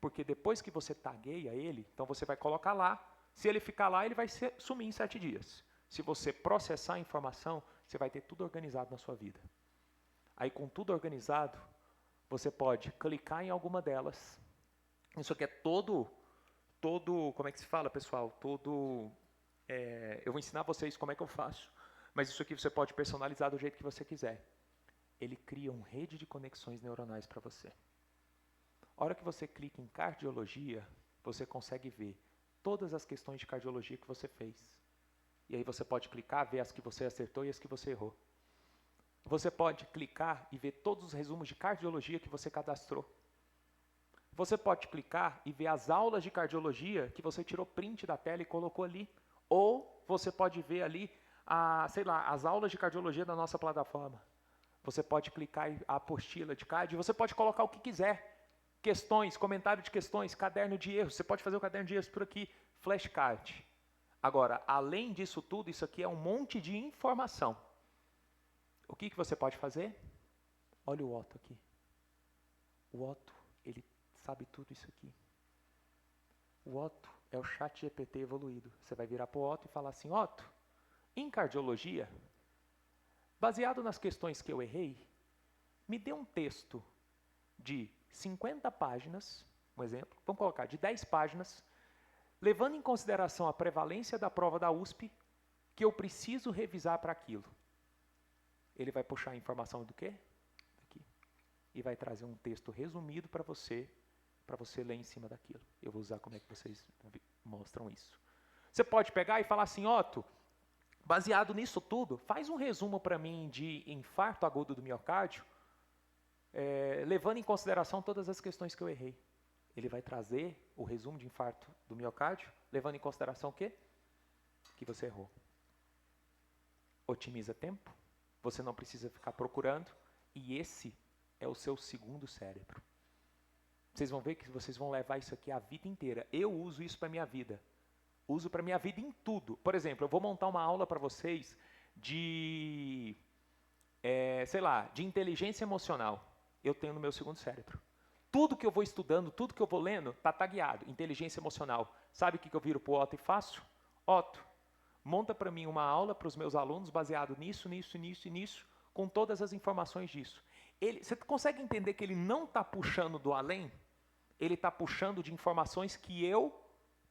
Porque depois que você tagueia ele, então você vai colocar lá. Se ele ficar lá, ele vai sumir em 7 dias. Se você processar a informação, você vai ter tudo organizado na sua vida. Aí com tudo organizado, você pode clicar em alguma delas. Isso aqui é todo, como é que se fala, pessoal? Eu vou ensinar vocês como é que eu faço. Mas isso aqui você pode personalizar do jeito que você quiser. Ele cria uma rede de conexões neuronais para você. A hora que você clica em cardiologia, você consegue ver todas as questões de cardiologia que você fez. E aí você pode clicar, ver as que você acertou e as que você errou. Você pode clicar e ver todos os resumos de cardiologia que você cadastrou. Você pode clicar e ver as aulas de cardiologia que você tirou print da tela e colocou ali. Ou você pode ver ali, as aulas de cardiologia da nossa plataforma. Você pode clicar em a apostila de cardio, você pode colocar o que quiser. Questões, comentário de questões, caderno de erros. Você pode fazer o caderno de erros por aqui, flashcard. Agora, além disso tudo, isso aqui é um monte de informação. O que você pode fazer? Olha o Otto aqui. O Otto, ele sabe tudo isso aqui. O Otto é o chat GPT evoluído. Você vai virar para o Otto e falar assim, Otto, em cardiologia, baseado nas questões que eu errei, me dê um texto de 50 páginas, um exemplo, vamos colocar de 10 páginas, levando em consideração a prevalência da prova da USP, que eu preciso revisar para aquilo. Ele vai puxar a informação do quê? Aqui. E vai trazer um texto resumido para você ler em cima daquilo. Eu vou usar como é que vocês mostram isso. Você pode pegar e falar assim, Otto, baseado nisso tudo, faz um resumo para mim de infarto agudo do miocárdio, levando em consideração todas as questões que eu errei. Ele vai trazer o resumo de infarto do miocárdio, levando em consideração o quê? Que você errou. Otimiza tempo, você não precisa ficar procurando, e esse é o seu segundo cérebro. Vocês vão ver que vocês vão levar isso aqui a vida inteira. Eu uso isso para a minha vida. Uso para a minha vida em tudo. Por exemplo, eu vou montar uma aula para vocês de, de inteligência emocional. Eu tenho no meu segundo cérebro. Tudo que eu vou estudando, tudo que eu vou lendo, está tagueado. Inteligência emocional. Sabe o que eu viro para o Otto e faço? Otto, monta para mim uma aula para os meus alunos baseado nisso, nisso, nisso e nisso, com todas as informações disso. Você consegue entender que ele não está puxando do além? Ele está puxando de informações que eu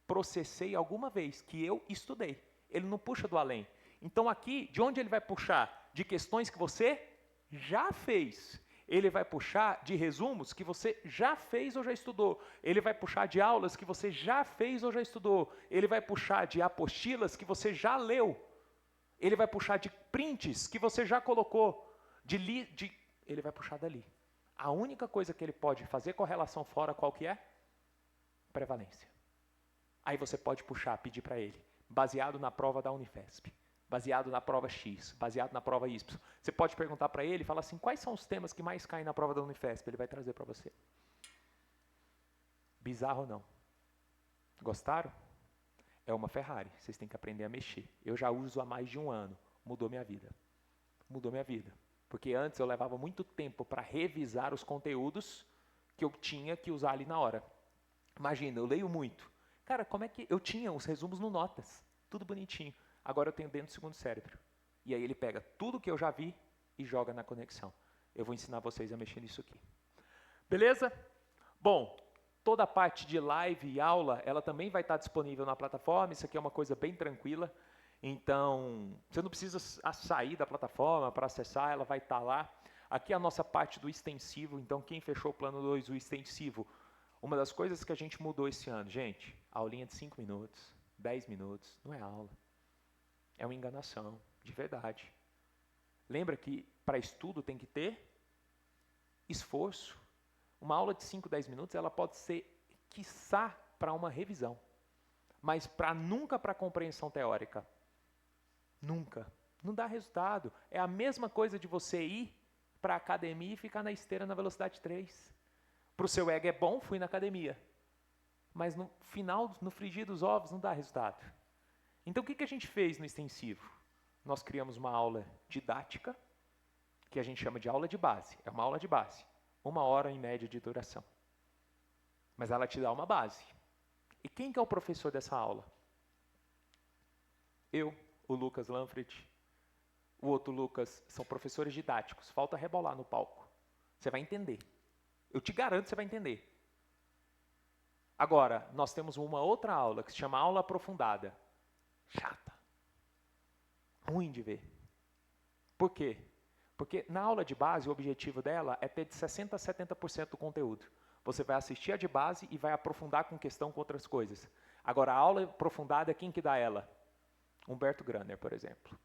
processei alguma vez, que eu estudei. Ele não puxa do além. Então aqui, de onde ele vai puxar? De questões que você já fez. Ele vai puxar de resumos que você já fez ou já estudou. Ele vai puxar de aulas que você já fez ou já estudou. Ele vai puxar de apostilas que você já leu. Ele vai puxar de prints que você já colocou. Ele vai puxar dali. A única coisa que ele pode fazer correlação fora, qual que é? Prevalência. Aí você pode puxar, pedir para ele, baseado na prova da Unifesp, baseado na prova X, baseado na prova Y. Você pode perguntar para ele e falar assim, quais são os temas que mais caem na prova da Unifesp? Ele vai trazer para você. Bizarro ou não? Gostaram? É uma Ferrari, vocês têm que aprender a mexer. Eu já uso há mais de 1 ano, mudou minha vida. Mudou minha vida. Porque antes eu levava muito tempo para revisar os conteúdos que eu tinha que usar ali na hora. Imagina, eu leio muito. Cara, como é que eu tinha os resumos no Notas? Tudo bonitinho. Agora eu tenho dentro do segundo cérebro. E aí ele pega tudo que eu já vi e joga na conexão. Eu vou ensinar vocês a mexer nisso aqui. Beleza? Bom, toda a parte de live e aula, ela também vai estar disponível na plataforma. Isso aqui é uma coisa bem tranquila. Então, você não precisa sair da plataforma para acessar, ela vai estar lá. Aqui é a nossa parte do extensivo. Então, quem fechou o plano 2, o extensivo, uma das coisas que a gente mudou esse ano, gente, aulinha de 5 minutos, 10 minutos, não é aula. É uma enganação, de verdade. Lembra que para estudo tem que ter esforço. Uma aula de 5, 10 minutos, ela pode ser, quiçá, para uma revisão. mas nunca para compreensão teórica. Nunca. Não dá resultado. É a mesma coisa de você ir para a academia e ficar na esteira na velocidade 3. Para o seu ego é bom, fui na academia. Mas no final, no frigir dos ovos, não dá resultado. Então o que a gente fez no extensivo? Nós criamos uma aula didática, que a gente chama de aula de base. É uma aula de base. 1 hora em média de duração. Mas ela te dá uma base. E quem que é o professor dessa aula? Eu, o Lucas Lanfret, o outro Lucas, são professores didáticos. Falta rebolar no palco. Você vai entender. Eu te garanto que você vai entender. Agora, nós temos uma outra aula que se chama aula aprofundada. Chata. Ruim de ver. Por quê? Porque na aula de base, o objetivo dela é ter de 60% a 70% do conteúdo. Você vai assistir a de base e vai aprofundar com questão com outras coisas. Agora, a aula aprofundada, quem que dá ela? Humberto Graner, por exemplo.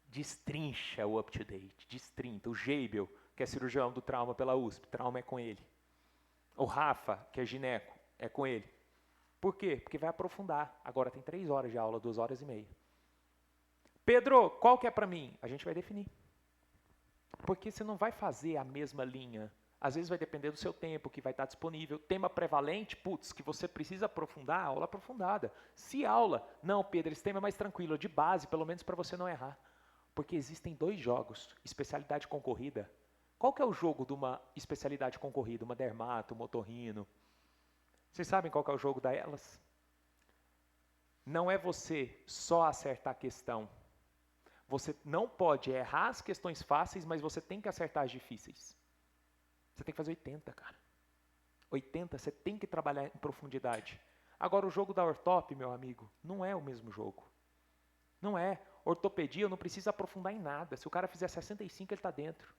Destrincha o up-to-date, destrinta. O Geibel, que é cirurgião do trauma pela USP, trauma é com ele. O Rafa, que é gineco, é com ele. Por quê? Porque vai aprofundar. Agora tem 3 horas de aula, 2 horas e meia. Pedro, qual que é para mim? A gente vai definir. Porque você não vai fazer a mesma linha. Às vezes vai depender do seu tempo, que vai estar disponível. Tema prevalente, putz, que você precisa aprofundar, aula aprofundada. Se aula, não, Pedro, esse tema é mais tranquilo, de base, pelo menos para você não errar. Porque existem 2 jogos, especialidade concorrida. Qual que é o jogo de uma especialidade concorrida? Uma dermato, um otorrino. Vocês sabem qual que é o jogo delas? Não é você só acertar a questão. Você não pode errar as questões fáceis, mas você tem que acertar as difíceis. Você tem que fazer 80, cara. 80, você tem que trabalhar em profundidade. Agora, o jogo da ortop, meu amigo, não é o mesmo jogo. Não é. Ortopedia, eu não preciso aprofundar em nada. Se o cara fizer 65, ele está dentro.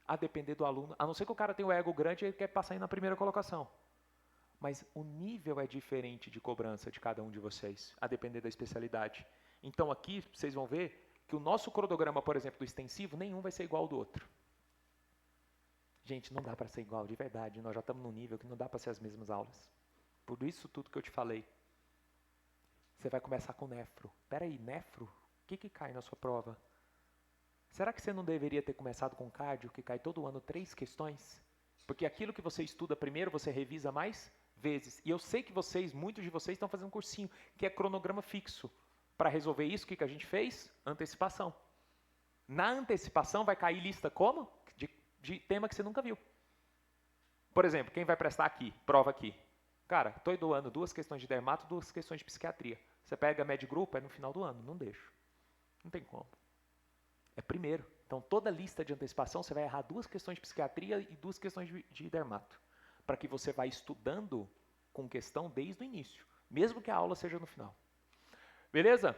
A depender do aluno. A não ser que o cara tenha o ego grande e ele quer passar aí na primeira colocação. Mas o nível é diferente de cobrança de cada um de vocês, a depender da especialidade. Então aqui, vocês vão ver que o nosso cronograma, por exemplo, do extensivo, nenhum vai ser igual ao do outro. Gente, não dá para ser igual, de verdade. Nós já estamos num nível que não dá para ser as mesmas aulas. Por isso tudo que eu te falei. Você vai começar com nefro. Peraí, nefro? O que cai na sua prova? Será que você não deveria ter começado com cardio, que cai todo ano 3 questões? Porque aquilo que você estuda primeiro, você revisa mais vezes. E eu sei que vocês, muitos de vocês, estão fazendo um cursinho, que é cronograma fixo. Para resolver isso, o que a gente fez? Antecipação. Na antecipação vai cair lista como? De tema que você nunca viu. Por exemplo, quem vai prestar aqui, prova aqui. Cara, estou doando 2 questões de dermato, 2 questões de psiquiatria. Você pega médio grupo, é no final do ano. Não deixo. Não tem como. É primeiro. Então, toda lista de antecipação, você vai errar 2 questões de psiquiatria e 2 questões de dermato. Para que você vá estudando com questão desde o início. Mesmo que a aula seja no final. Beleza?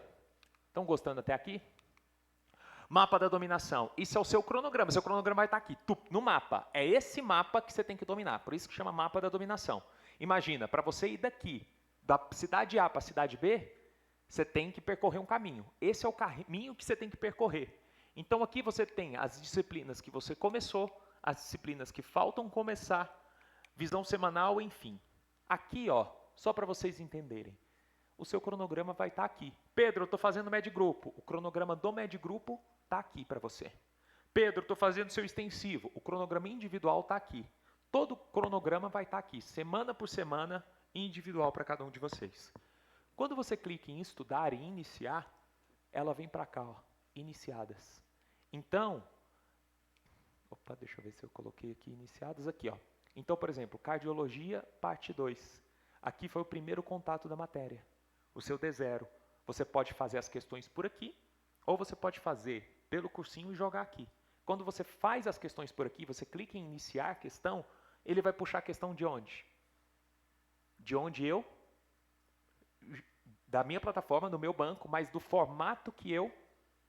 Estão gostando até aqui? Mapa da dominação. Isso é o seu cronograma. Seu cronograma vai estar aqui, no mapa. É esse mapa que você tem que dominar. Por isso que chama mapa da dominação. Imagina, para você ir daqui, da cidade A para a cidade B, você tem que percorrer um caminho. Esse é o caminho que você tem que percorrer. Então aqui você tem as disciplinas que você começou, as disciplinas que faltam começar, visão semanal, enfim. Aqui, ó, só para vocês entenderem. O seu cronograma vai estar aqui. Pedro, eu estou fazendo médio grupo. O cronograma do médio grupo está aqui para você. Pedro, estou fazendo seu extensivo. O cronograma individual está aqui. Todo o cronograma vai estar aqui, semana por semana, individual para cada um de vocês. Quando você clica em estudar e iniciar, ela vem para cá, ó, iniciadas. Então, opa, deixa eu ver se eu coloquei aqui iniciadas aqui, ó. Então, por exemplo, cardiologia, parte 2. Aqui foi o primeiro contato da matéria. O seu D0. Você pode fazer as questões por aqui, ou você pode fazer pelo cursinho e jogar aqui. Quando você faz as questões por aqui, você clica em iniciar a questão, ele vai puxar a questão de onde? De onde eu, da minha plataforma, do meu banco, mas do formato que eu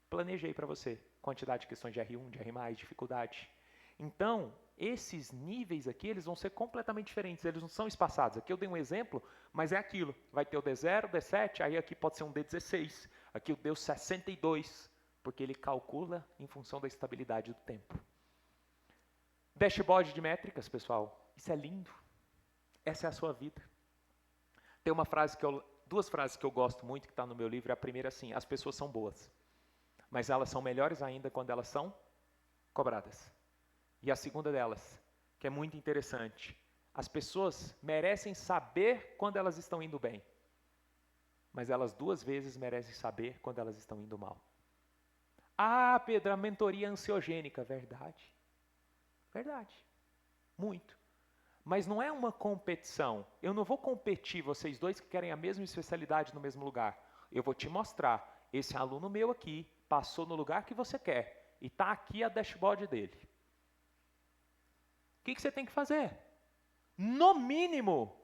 planejei para você. Quantidade de questões de R1, de R+, dificuldade. Então, esses níveis aqui, eles vão ser completamente diferentes, eles não são espaçados. Aqui eu dei um exemplo, mas é aquilo. Vai ter o D0, o D7, aí aqui pode ser um D16, aqui o D62, porque ele calcula em função da estabilidade do tempo. Dashboard de métricas, pessoal, isso é lindo. essa é a sua vida. Tem duas frases que eu gosto muito, que está no meu livro. A primeira é assim: as pessoas são boas, mas elas são melhores ainda quando elas são cobradas. E a segunda delas, que é muito interessante: as pessoas merecem saber quando elas estão indo bem, mas elas 2 vezes merecem saber quando elas estão indo mal. Ah, Pedro, a mentoria é ansiogênica. Verdade. Verdade. Muito. Mas não é uma competição. Eu não vou competir vocês dois que querem a mesma especialidade no mesmo lugar. Eu vou te mostrar. Esse aluno meu aqui passou no lugar que você quer. E está aqui a dashboard dele. O que você tem que fazer? No mínimo,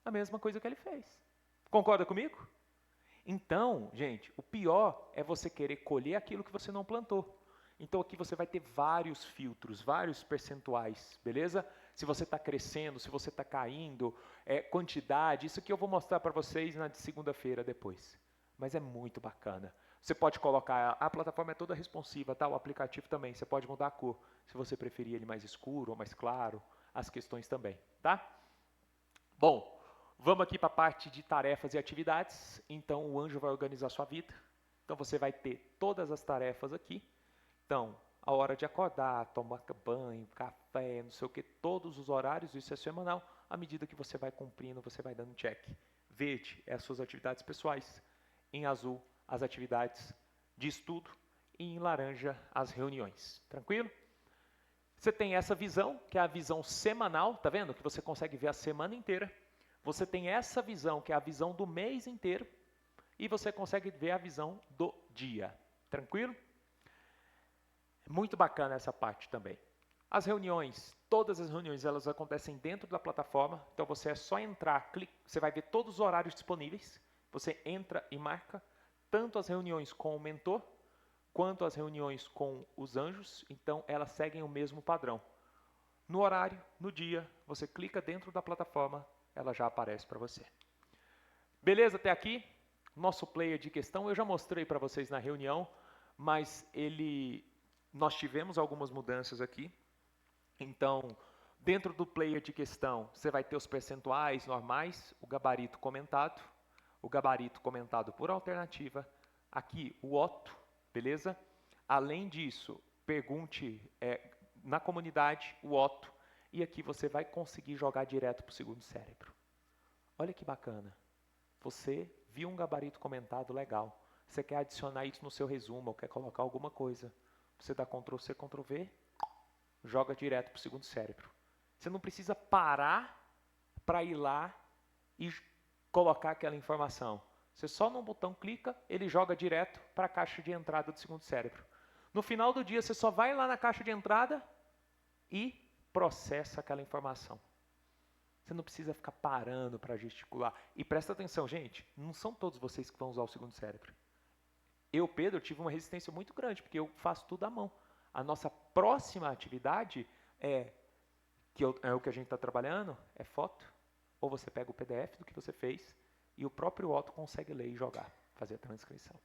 a mesma coisa que ele fez. Concorda comigo? Então, gente, o pior é você querer colher aquilo que você não plantou. Então aqui você vai ter vários filtros, vários percentuais, beleza? Se você está crescendo, se você está caindo, quantidade, isso aqui eu vou mostrar para vocês na segunda-feira depois. Mas é muito bacana. Você pode colocar, a plataforma é toda responsiva, tá? O aplicativo também, você pode mudar a cor, se você preferir ele mais escuro ou mais claro, as questões também, tá? Bom, vamos aqui para a parte de tarefas e atividades. Então, o anjo vai organizar a sua vida. Então, você vai ter todas as tarefas aqui. Então, a hora de acordar, tomar banho, café, não sei o que, todos os horários, isso é semanal. À medida que você vai cumprindo, você vai dando check. Verde é as suas atividades pessoais. Em azul, as atividades de estudo. E em laranja, as reuniões. Tranquilo? Você tem essa visão, que é a visão semanal, tá vendo? Que você consegue ver a semana inteira. Você tem essa visão, que é a visão do mês inteiro, e você consegue ver a visão do dia. Tranquilo? Muito bacana essa parte também. As reuniões, todas as reuniões, elas acontecem dentro da plataforma, então você é só entrar, você vai ver todos os horários disponíveis, você entra e marca, tanto as reuniões com o mentor, quanto as reuniões com os anjos, então elas seguem o mesmo padrão. No horário, no dia, você clica dentro da plataforma, ela já aparece para você. Beleza até aqui? Nosso player de questão, eu já mostrei para vocês na reunião, mas nós tivemos algumas mudanças aqui. Então, dentro do player de questão, você vai ter os percentuais normais, o gabarito comentado por alternativa, aqui o OTO, beleza? Além disso, pergunte na comunidade o OTO, e aqui você vai conseguir jogar direto para o segundo cérebro. Olha que bacana. Você viu um gabarito comentado legal. Você quer adicionar isso no seu resumo, ou quer colocar alguma coisa. Você dá Ctrl+C, Ctrl+V, joga direto para o segundo cérebro. Você não precisa parar para ir lá e colocar aquela informação. Você só num botão clica, ele joga direto para a caixa de entrada do segundo cérebro. No final do dia, você só vai lá na caixa de entrada e processa aquela informação. Você não precisa ficar parando para gesticular. E presta atenção, gente, não são todos vocês que vão usar o segundo cérebro. Eu, Pedro, tive uma resistência muito grande, porque eu faço tudo à mão. A nossa próxima atividade é o que a gente está trabalhando, é foto, ou você pega o PDF do que você fez, e o próprio Otto consegue ler e jogar, fazer a transcrição.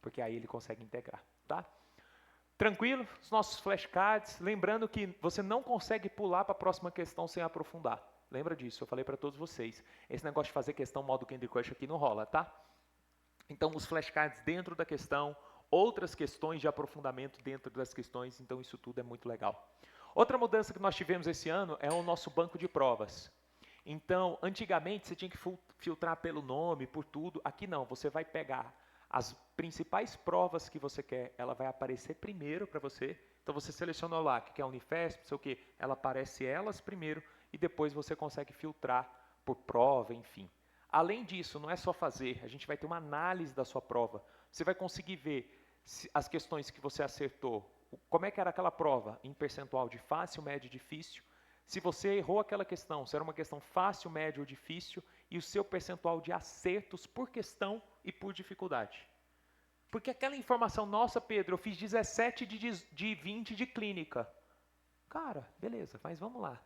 Porque aí ele consegue integrar, tá? Tranquilo? Os nossos flashcards, lembrando que você não consegue pular para a próxima questão sem aprofundar. Lembra disso, eu falei para todos vocês. Esse negócio de fazer questão modo Candy Crush aqui não rola, tá? Então, os flashcards dentro da questão, outras questões de aprofundamento dentro das questões, então isso tudo é muito legal. Outra mudança que nós tivemos esse ano é o nosso banco de provas. Então, antigamente você tinha que filtrar pelo nome, por tudo. Aqui não, você vai pegar as principais provas que você quer, ela vai aparecer primeiro para você. Então você selecionou lá, que é a Unifesp, não sei o que, ela aparece elas primeiro e depois você consegue filtrar por prova, enfim. Além disso, não é só fazer, a gente vai ter uma análise da sua prova. Você vai conseguir ver as questões que você acertou, como é que era aquela prova, em percentual de fácil, médio e difícil. Se você errou aquela questão, se era uma questão fácil, médio ou difícil, e o seu percentual de acertos por questão e por dificuldade. Porque aquela informação, nossa, Pedro, eu fiz 17 de 20 de clínica. Cara, beleza, mas vamos lá.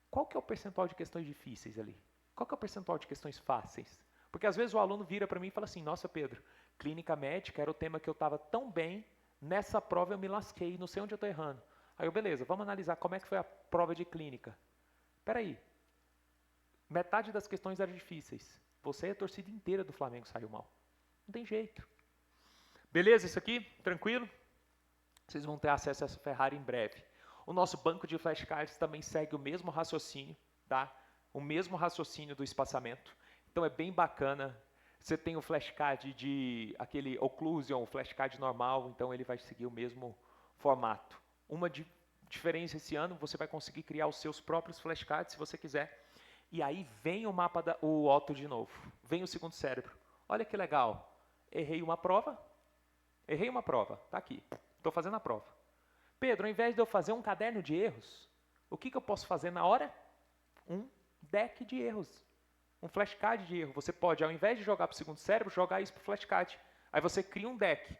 Qual que é o percentual de questões difíceis ali? Qual que é o percentual de questões fáceis? Porque às vezes o aluno vira para mim e fala assim, nossa, Pedro, clínica médica era o tema que eu estava tão bem, nessa prova eu me lasquei, não sei onde eu estou errando. Aí eu, beleza, vamos analisar como é que foi a prova de clínica. Espera aí, Metade das questões eram difíceis. Você e a torcida inteira do Flamengo saiu mal. Não tem jeito. Beleza isso aqui? Tranquilo? Vocês vão ter acesso a essa Ferrari em breve. O nosso banco de flashcards também segue o mesmo raciocínio, tá? O mesmo raciocínio do espaçamento. Então é bem bacana. Você tem o flashcard de aquele occlusion, o flashcard normal, então ele vai seguir o mesmo formato. Uma diferença esse ano, você vai conseguir criar os seus próprios flashcards se você quiser. E aí vem o mapa, o Otto de novo. Vem o segundo cérebro. Olha que legal. Errei uma prova. Tá aqui. Estou fazendo a prova. Pedro, ao invés de eu fazer um caderno de erros, o que eu posso fazer na hora? Um deck de erros. Um flashcard de erro. Você pode, ao invés de jogar para o segundo cérebro, jogar isso para o flashcard. Aí você cria um deck.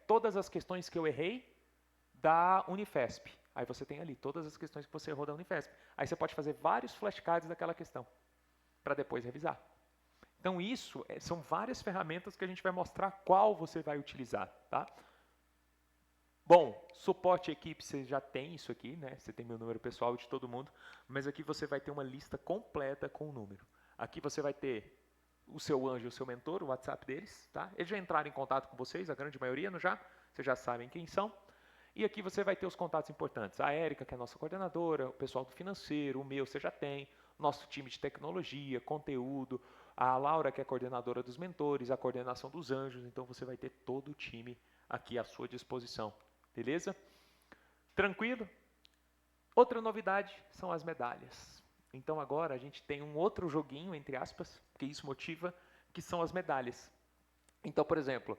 Todas as questões que eu errei da Unifesp. Aí você tem ali todas as questões que você errou da Unifesp. Aí você pode fazer vários flashcards daquela questão, para depois revisar. Então isso são várias ferramentas que a gente vai mostrar qual você vai utilizar, tá? Bom, suporte à equipe, você já tem isso aqui, né? Você tem meu número pessoal de todo mundo, mas aqui você vai ter uma lista completa com o número. Aqui você vai ter o seu anjo, o seu mentor, o WhatsApp deles, tá? Eles já entraram em contato com vocês, a grande maioria, não já? Vocês já sabem quem são. E aqui você vai ter os contatos importantes. A Érica, que é a nossa coordenadora, o pessoal do financeiro, o meu você já tem, nosso time de tecnologia, conteúdo, a Laura, que é a coordenadora dos mentores, a coordenação dos anjos. Então você vai ter todo o time aqui à sua disposição. Beleza? Tranquilo? Outra novidade são as medalhas. Então agora a gente tem um outro joguinho, entre aspas, que isso motiva, que são as medalhas. Então, por exemplo,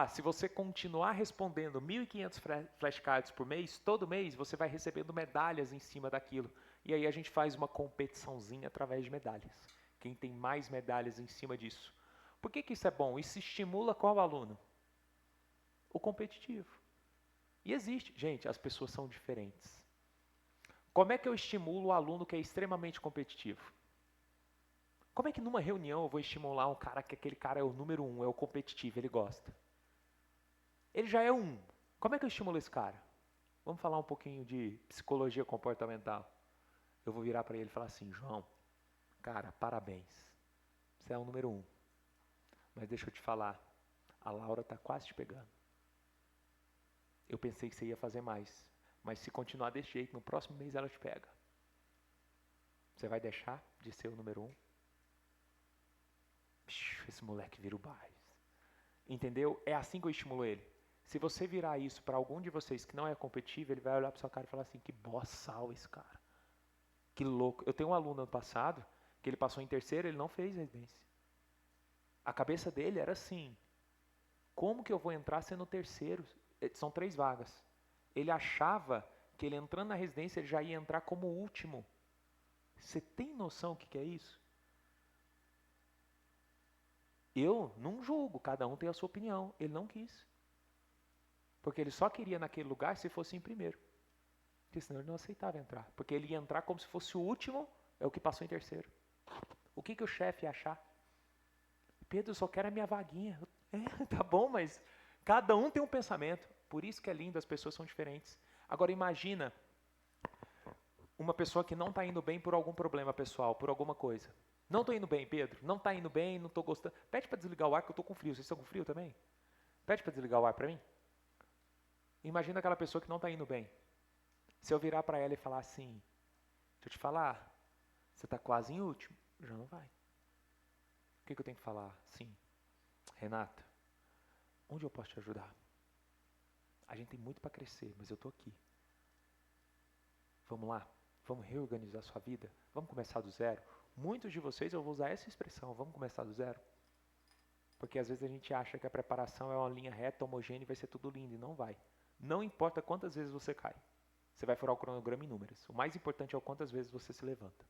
se você continuar respondendo 1.500 flashcards por mês, todo mês você vai recebendo medalhas em cima daquilo. E aí a gente faz uma competiçãozinha através de medalhas. Quem tem mais medalhas em cima disso. Por que isso é bom? Isso estimula qual aluno? O competitivo. E existe. Gente, as pessoas são diferentes. Como é que eu estimulo o aluno que é extremamente competitivo? Como é que numa reunião eu vou estimular um cara que aquele cara é o número 1, é o competitivo, ele gosta? Ele já é um. Como é que eu estimulo esse cara? Vamos falar um pouquinho de psicologia comportamental. Eu vou virar para ele e falar assim, João, cara, parabéns. Você é o número 1. Mas deixa eu te falar, a Laura está quase te pegando. Eu pensei que você ia fazer mais. Mas se continuar desse jeito, no próximo mês ela te pega. Você vai deixar de ser o número 1? Esse moleque vira o bairro. Entendeu? É assim que eu estimulo ele. Se você virar isso para algum de vocês que não é competitivo, ele vai olhar para sua cara e falar assim, que boçal esse cara. Que louco. Eu tenho um aluno ano passado, que ele passou em terceiro, ele não fez residência. A cabeça dele era assim, como que eu vou entrar sendo terceiro? São 3 vagas. Ele achava que ele entrando na residência, ele já ia entrar como último. Você tem noção do que é isso? Eu não julgo, cada um tem a sua opinião. Ele não quis. Porque ele só queria naquele lugar se fosse em primeiro. Porque senão ele não aceitava entrar. Porque ele ia entrar como se fosse o último, é o que passou em terceiro. O que o chefe ia achar? Pedro, eu só quero a minha vaguinha. Tá bom, mas cada um tem um pensamento. Por isso que é lindo, as pessoas são diferentes. Agora imagina uma pessoa que não está indo bem por algum problema pessoal, por alguma coisa. Não estou indo bem, Pedro. Não está indo bem, não estou gostando. Pede para desligar o ar que eu estou com frio. Vocês estão com frio também? Pede para desligar o ar para mim. Imagina aquela pessoa que não está indo bem. Se eu virar para ela e falar assim, deixa eu te falar, você está quase em último. Já não vai. O que eu tenho que falar? Sim. Renata, onde eu posso te ajudar? A gente tem muito para crescer, mas eu estou aqui. Vamos lá? Vamos reorganizar a sua vida? Vamos começar do zero? Muitos de vocês, eu vou usar essa expressão, vamos começar do zero? Porque às vezes a gente acha que a preparação é uma linha reta, homogênea e vai ser tudo lindo, e não vai. Não importa quantas vezes você cai. Você vai furar o cronograma em números. O mais importante é o quantas vezes você se levanta.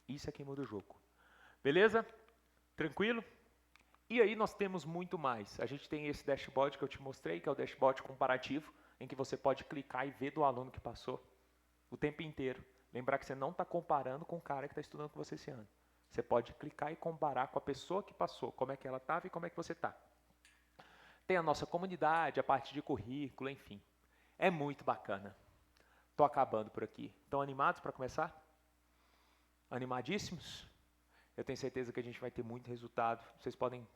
Isso é quem muda o jogo. Beleza? Tranquilo? E aí nós temos muito mais. A gente tem esse dashboard que eu te mostrei, que é o dashboard comparativo, em que você pode clicar e ver do aluno que passou o tempo inteiro. Lembrar que você não está comparando com o cara que está estudando com você esse ano. Você pode clicar e comparar com a pessoa que passou, como é que ela estava e como é que você está. Tem a nossa comunidade, a parte de currículo, enfim. É muito bacana. Estou acabando por aqui. Estão animados para começar? Animadíssimos? eu tenho certeza que a gente vai ter muito resultado. Vocês podem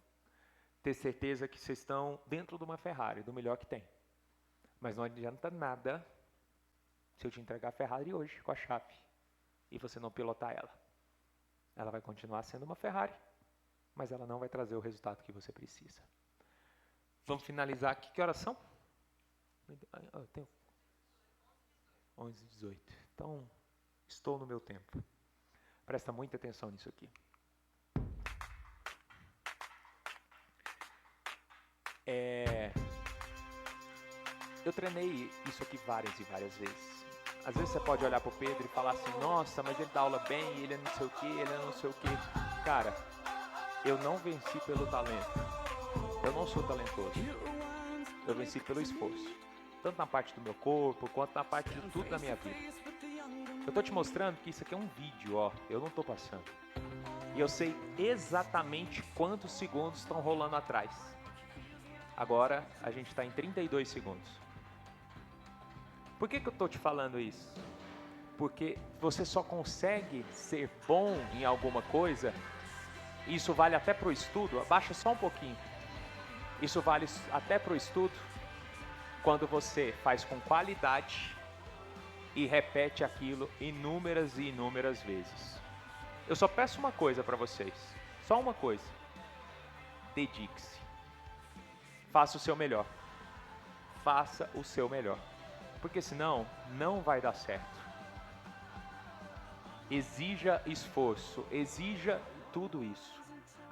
ter certeza que vocês estão dentro de uma Ferrari, do melhor que tem. Mas não adianta nada se eu te entregar a Ferrari hoje com a chave e você não pilotar ela. Ela vai continuar sendo uma Ferrari, mas ela não vai trazer o resultado que você precisa. Vamos finalizar aqui. Que horas são? Tenho 11h18. Então, estou no meu tempo. Presta muita atenção nisso aqui. Eu treinei isso aqui várias e várias vezes. Às vezes você pode olhar para o Pedro e falar assim, nossa, mas ele dá aula bem, ele é não sei o que, ele é não sei o que. Cara, eu não venci pelo talento. Eu não sou talentoso. Eu venci pelo esforço. Tanto na parte do meu corpo, quanto na parte de tudo da minha vida. Eu tô te mostrando que isso aqui é um vídeo, ó. Eu não tô passando. E eu sei exatamente quantos segundos estão rolando atrás. Agora, a gente está em 32 segundos. Por que eu tô te falando isso? Porque você só consegue ser bom em alguma coisa, isso vale até pro estudo, abaixa só um pouquinho. Isso vale até pro estudo, quando você faz com qualidade e repete aquilo inúmeras e inúmeras vezes. Eu só peço uma coisa para vocês, só uma coisa. Dedique-se. Faça o seu melhor. Faça o seu melhor. Porque senão, não vai dar certo. Exija esforço, exija tudo isso.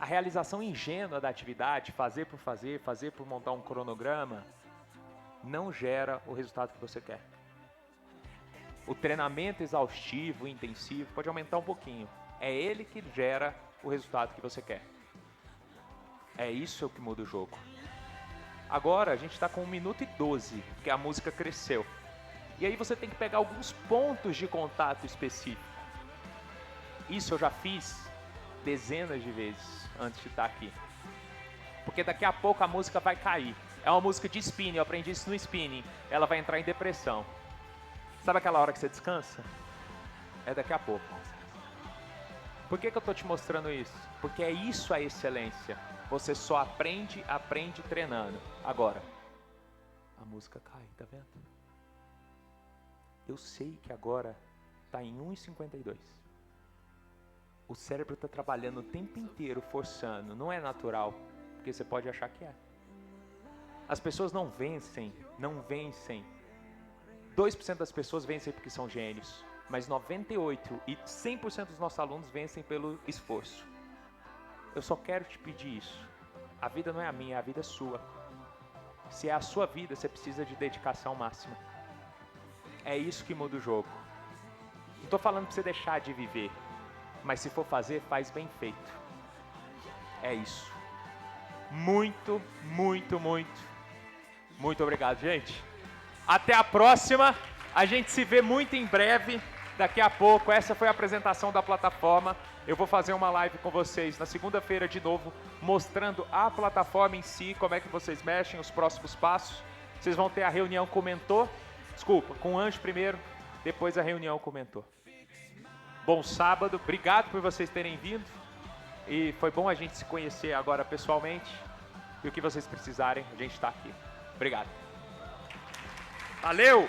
A realização ingênua da atividade, fazer por montar um cronograma, não gera o resultado que você quer. O treinamento exaustivo, intensivo, pode aumentar um pouquinho. É ele que gera o resultado que você quer. É isso que muda o jogo. Agora a gente está com 1 minuto e 12, porque a música cresceu. E aí você tem que pegar alguns pontos de contato específico. Isso eu já fiz dezenas de vezes antes de estar aqui. Porque daqui a pouco a música vai cair. É uma música de spinning, eu aprendi isso no spinning. Ela vai entrar em depressão. Sabe aquela hora que você descansa? É daqui a pouco. Por que eu estou te mostrando isso? Porque é isso a excelência. Você só aprende treinando. Agora, a música cai, tá vendo? Eu sei que agora está em 1,52. O cérebro está trabalhando o tempo inteiro, forçando. Não é natural, porque você pode achar que é. As pessoas não vencem. 2% das pessoas vencem porque são gênios, mas 98% e 100% dos nossos alunos vencem pelo esforço. Eu só quero te pedir isso. A vida não é a minha, a vida é sua. Se é a sua vida, você precisa de dedicação máxima. É isso que muda o jogo. Não estou falando para você deixar de viver, mas se for fazer, faz bem feito. É isso. Muito obrigado, gente. Até a próxima. A gente se vê muito em breve. Daqui a pouco, essa foi a apresentação da plataforma. Eu vou fazer uma live com vocês na segunda-feira de novo, mostrando a plataforma em si, como é que vocês mexem, os próximos passos. Vocês vão ter a reunião com o mentor. Desculpa, com o Anjo primeiro, depois a reunião com o mentor. Bom sábado, obrigado por vocês terem vindo. E foi bom a gente se conhecer agora pessoalmente. E o que vocês precisarem, a gente está aqui. Obrigado. Valeu!